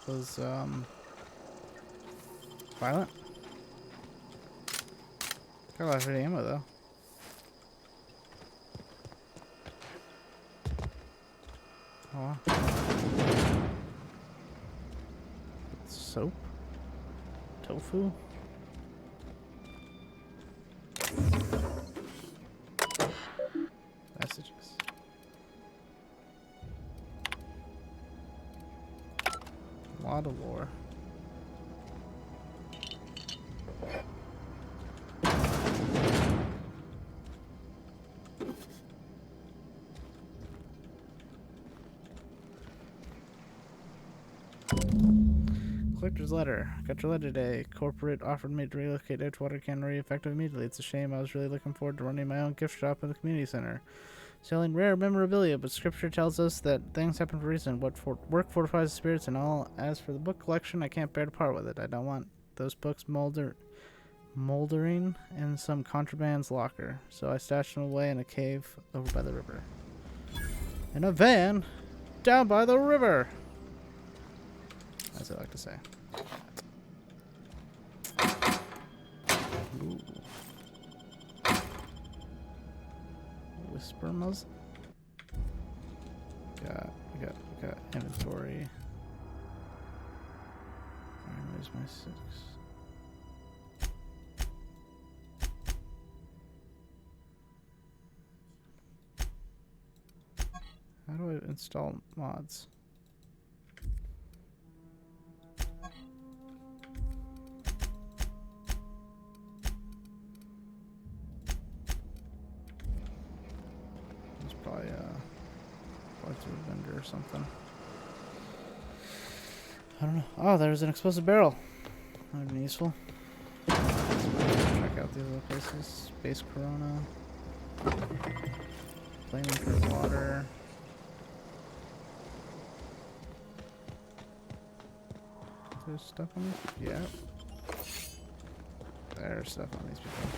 A: Was violent. Got a lot of ammo though. Oh. Soap? Tofu? Messages. A lot of lore. Collector's letter. Got your letter today. Corporate offered me to relocate Edgewater Cannery effective immediately. It's a shame. I was really looking forward to running my own gift shop in the community center. Selling rare memorabilia, but scripture tells us that things happen for a reason. Work fortifies the spirits and all. As for the book collection, I can't bear to part with it. I don't want those books moldering in some contraband's locker. So I stashed them away in a cave over by the river. In a van down by the river, as I like to say. Ooh. Whisper muzzle. We got inventory. Where's my 6? How do I install mods? Probably through a vendor or something. I don't know. Oh, there's an explosive barrel. That would be useful. Check out these other places. Space Corona. Flaming for water. There's stuff on these? Yeah. There's stuff on these people.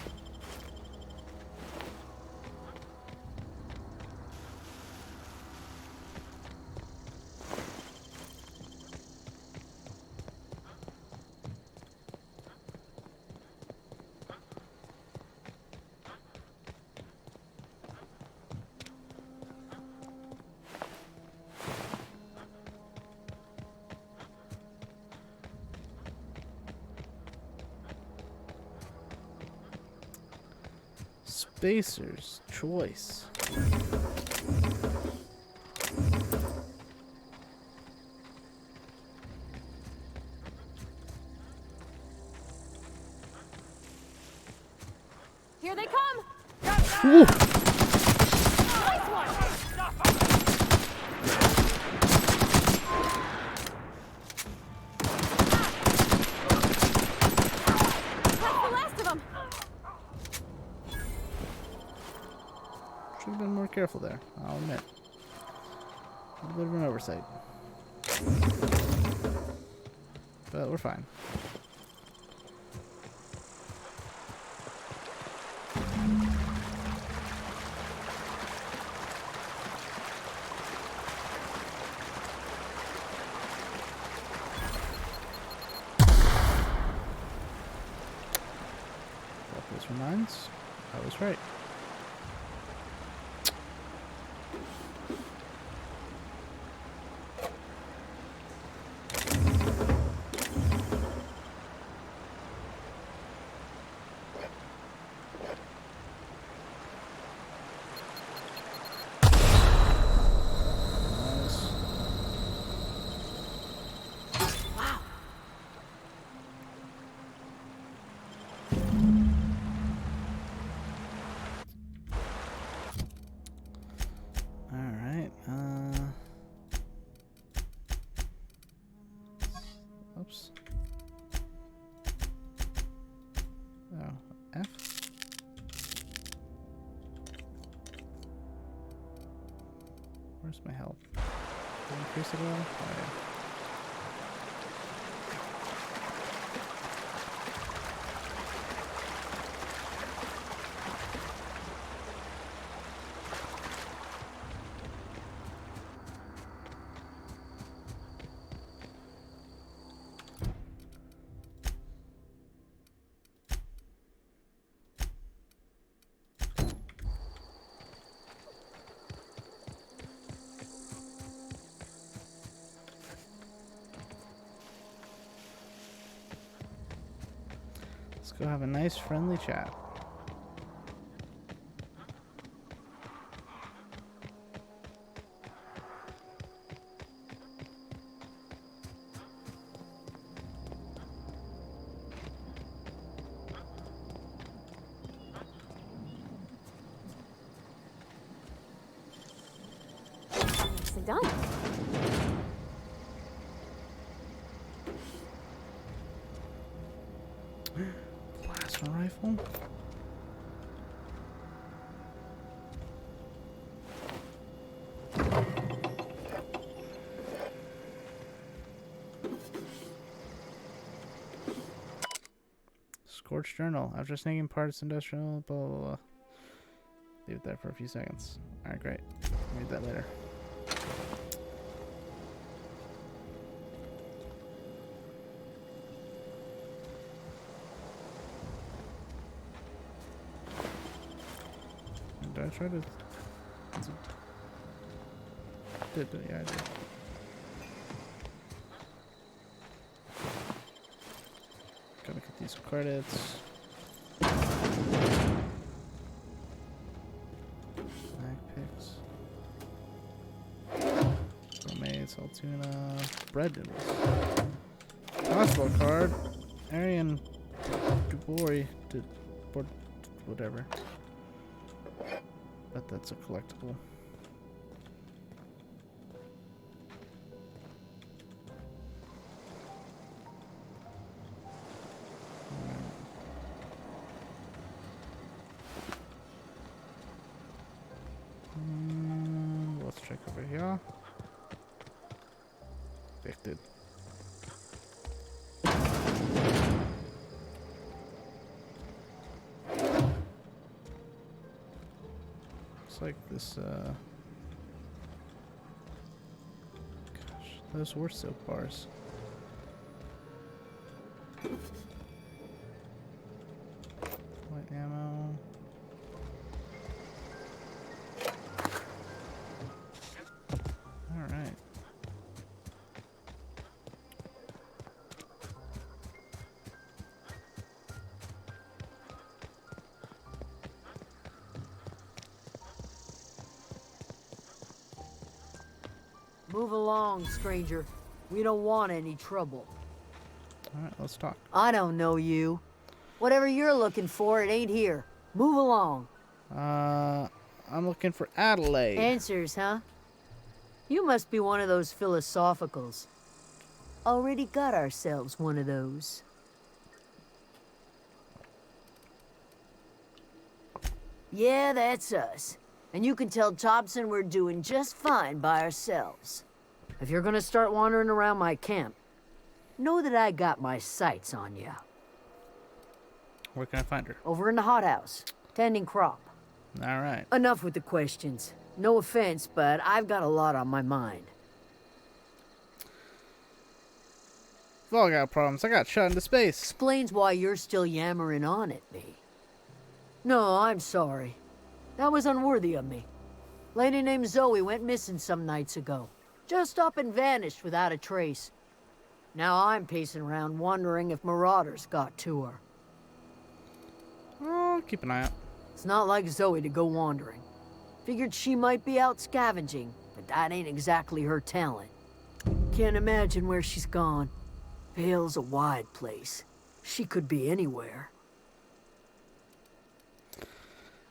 A: Spacer's choice.
J: Here they come!
A: Ooh.
J: Nice one! That's the last of them!
A: Should have been more careful there, I'll admit. A little bit of an oversight. But we're fine. This reminds, I was right. Oops. Oh, F. Where's my health? Did I increase it all? Oh, yeah. Let's go have a nice friendly chat.
J: Nicely done.
A: Plasma rifle? Scorched journal. After snaking parts industrial, blah, blah, blah. Leave it there for a few seconds. Alright, great. Read that later. Did I try to... Yeah, I did. Gotta get these credits. Picks. Gourmet, Saltuna, bread noodles. Hospital card. Arian Dubois did whatever. Bet that's a collectible. check over here. Evicted. Looks like this, gosh, those were soap bars. Light ammo. Alright.
T: Move along, stranger. We don't want any trouble.
A: Alright, let's talk.
T: I don't know you. Whatever you're looking for, it ain't here. Move along.
A: I'm looking for Adelaide.
T: Answers, huh? You must be one of those philosophicals. Already got ourselves one of those. Yeah, that's us. And you can tell Thompson we're doing just fine by ourselves. If you're gonna start wandering around my camp, know that I got my sights on you.
A: Where can I find her?
T: Over in the hothouse, tending crop.
A: Alright.
T: Enough with the questions. No offense, but I've got a lot on my mind.
A: We've all got problems. I got shot into space.
T: Explains why you're still yammering on at me. No, I'm sorry. That was unworthy of me. Lady named Zoe went missing some nights ago. Just up and vanished without a trace. Now I'm pacing around wondering if marauders got to her.
A: Oh, keep an eye out.
T: It's not like Zoe to go wandering. Figured she might be out scavenging, but that ain't exactly her talent. Can't imagine where she's gone. Vale's a wide place. She could be anywhere.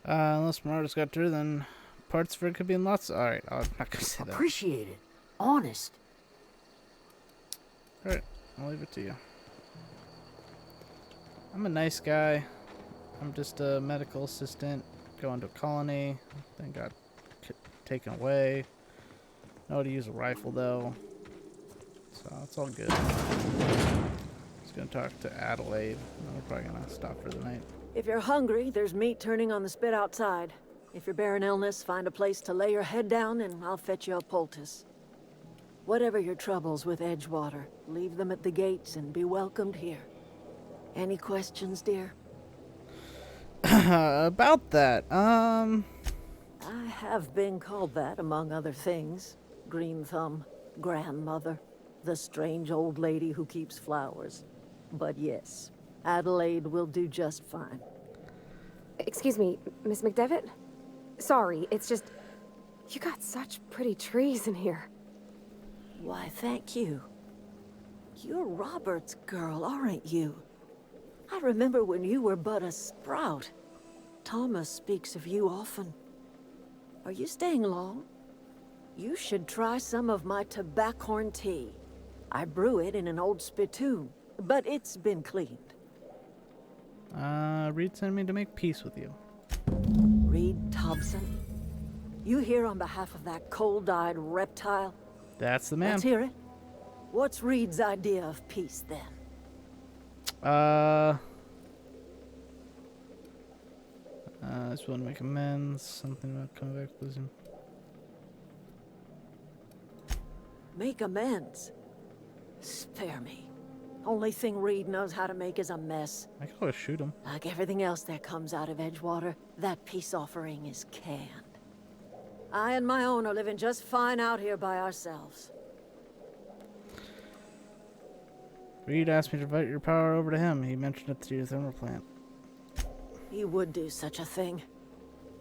A: Unless Marauders got to her, then parts of her could be in lots. Alright, I'm not gonna say that.
T: Appreciate it. Honest.
A: Alright, I'll leave it to you. I'm a nice guy. I'm just a medical assistant going to a colony. Then got taken away. Know how to use a rifle though. So it's all good. Just gonna talk to Adelaide. And we're probably gonna stop for the night.
F: If you're hungry, there's meat turning on the spit outside. If you're bearing illness, find a place to lay your head down and I'll fetch you a poultice. Whatever your troubles with Edgewater, leave them at the gates and be welcomed here. Any questions, dear?
A: About that,
F: I have been called that, among other things. Green Thumb, grandmother, the strange old lady who keeps flowers. But yes, Adelaide will do just fine.
J: Excuse me, Miss McDevitt? Sorry, it's just... You got such pretty trees in here.
F: Why, thank you. You're Robert's girl, aren't you? I remember when you were but a sprout. Thomas speaks of you often. Are you staying long? You should try some of my tobaccorn tea. I brew it in an old spittoon, but it's been cleaned.
A: Reed sent me to make peace with you.
F: Reed Thompson? You here on behalf of that cold-eyed reptile?
A: That's the man.
F: Let's hear it. What's Reed's idea of peace, then?
A: I just want to make amends. Something about coming back with him.
F: Make amends? Spare me. Only thing Reed knows how to make is a mess.
A: I could always shoot him.
F: Like everything else that comes out of Edgewater, that peace offering is canned. I and my own are living just fine out here by ourselves.
A: Reed asked me to invite your power over to him. He mentioned it to your thermal plant.
F: He would do such a thing.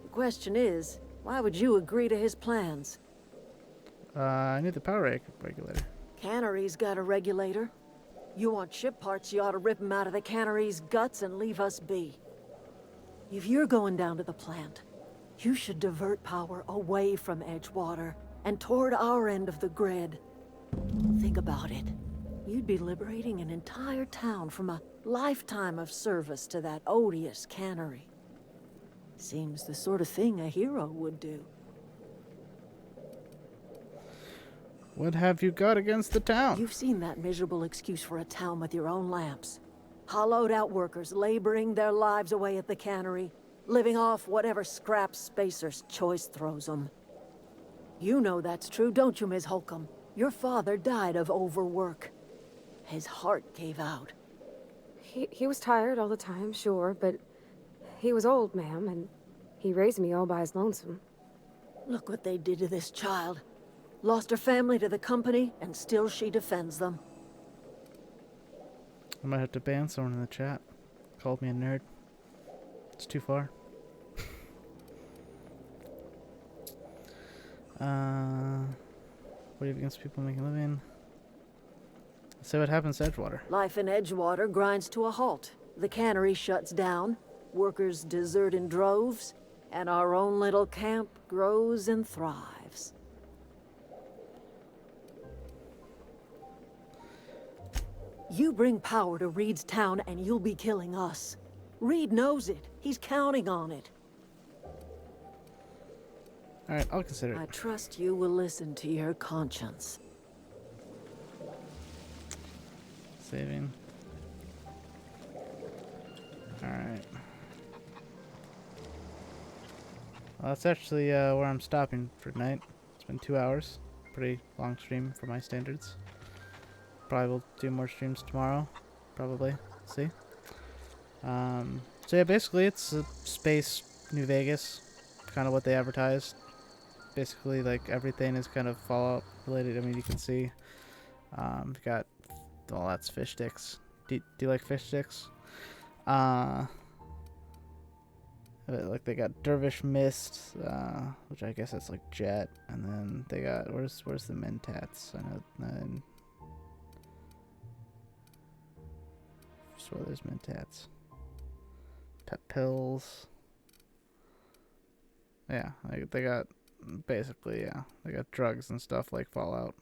F: The question is, why would you agree to his plans?
A: I need the power regulator.
F: Cannery's got a regulator. You want ship parts, you ought to rip him out of the cannery's guts and leave us be. If you're going down to the plant, you should divert power away from Edgewater and toward our end of the grid. Think about it. You'd be liberating an entire town from a lifetime of service to that odious cannery. Seems the sort of thing a hero would do.
A: What have you got against the town?
F: You've seen that miserable excuse for a town with your own lamps. Hollowed out workers laboring their lives away at the cannery, living off whatever scraps Spacer's Choice throws them. You know that's true, don't you, Ms. Holcomb? Your father died of overwork. His heart gave out.
J: He was tired all the time, sure, but he was old, ma'am, and he raised me all by his lonesome.
F: Look what they did to this child. Lost her family to the company, and still she defends them.
A: I might have to ban someone in the chat. Called me a nerd. It's too far. What do you have against people making a living? Say what happens to Edgewater.
F: Life in Edgewater grinds to a halt. The cannery shuts down, workers desert in droves, and our own little camp grows and thrives. You bring power to Reed's town and you'll be killing us. Reed knows it. He's counting on it.
A: Alright, I'll consider it.
F: I trust you will listen to your conscience.
A: Saving. Alright. Well, that's actually where I'm stopping for tonight. It's been 2 hours. Pretty long stream for my standards. Probably will do more streams tomorrow. Probably. See. So yeah, basically it's a space New Vegas. Kind of what they advertised. Basically, like, everything is kind of Fallout related. I mean, you can see we've got, well, that's fish sticks. Do you like fish sticks? Like, they got Dervish Mist, which I guess that's like Jet, and then they got, where's the Mentats? I know, so there's Mentats. Pet pills. Yeah, they got, basically, yeah, they got drugs and stuff like Fallout.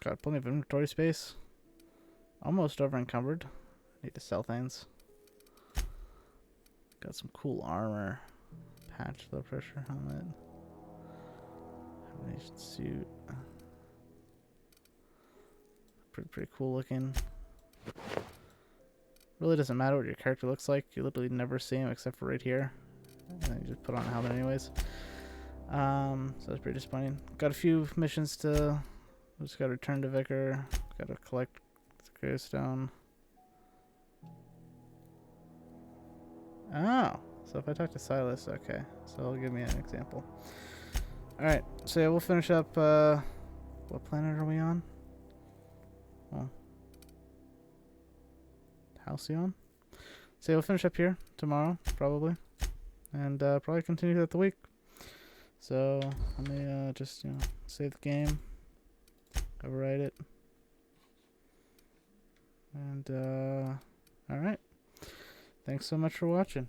A: Got plenty of inventory space. Almost over encumbered. Need to sell things. Got some cool armor. Patch, low pressure helmet. Combination suit. Pretty cool looking. Really doesn't matter what your character looks like. You literally never see him except for right here. And then you just put on a helmet anyways. So that's pretty disappointing. Got a few missions to... Just gotta return to Vicar. Gotta collect the Greystone. Oh! So if I talk to Silas, okay. So he'll give me an example. Alright, so yeah, we'll finish up, what planet are we on? Well... Halcyon? So yeah, we'll finish up here tomorrow, probably. And probably continue throughout the week. So let me just, you know, save the game. Overwrite it. And alright. Thanks so much for watching.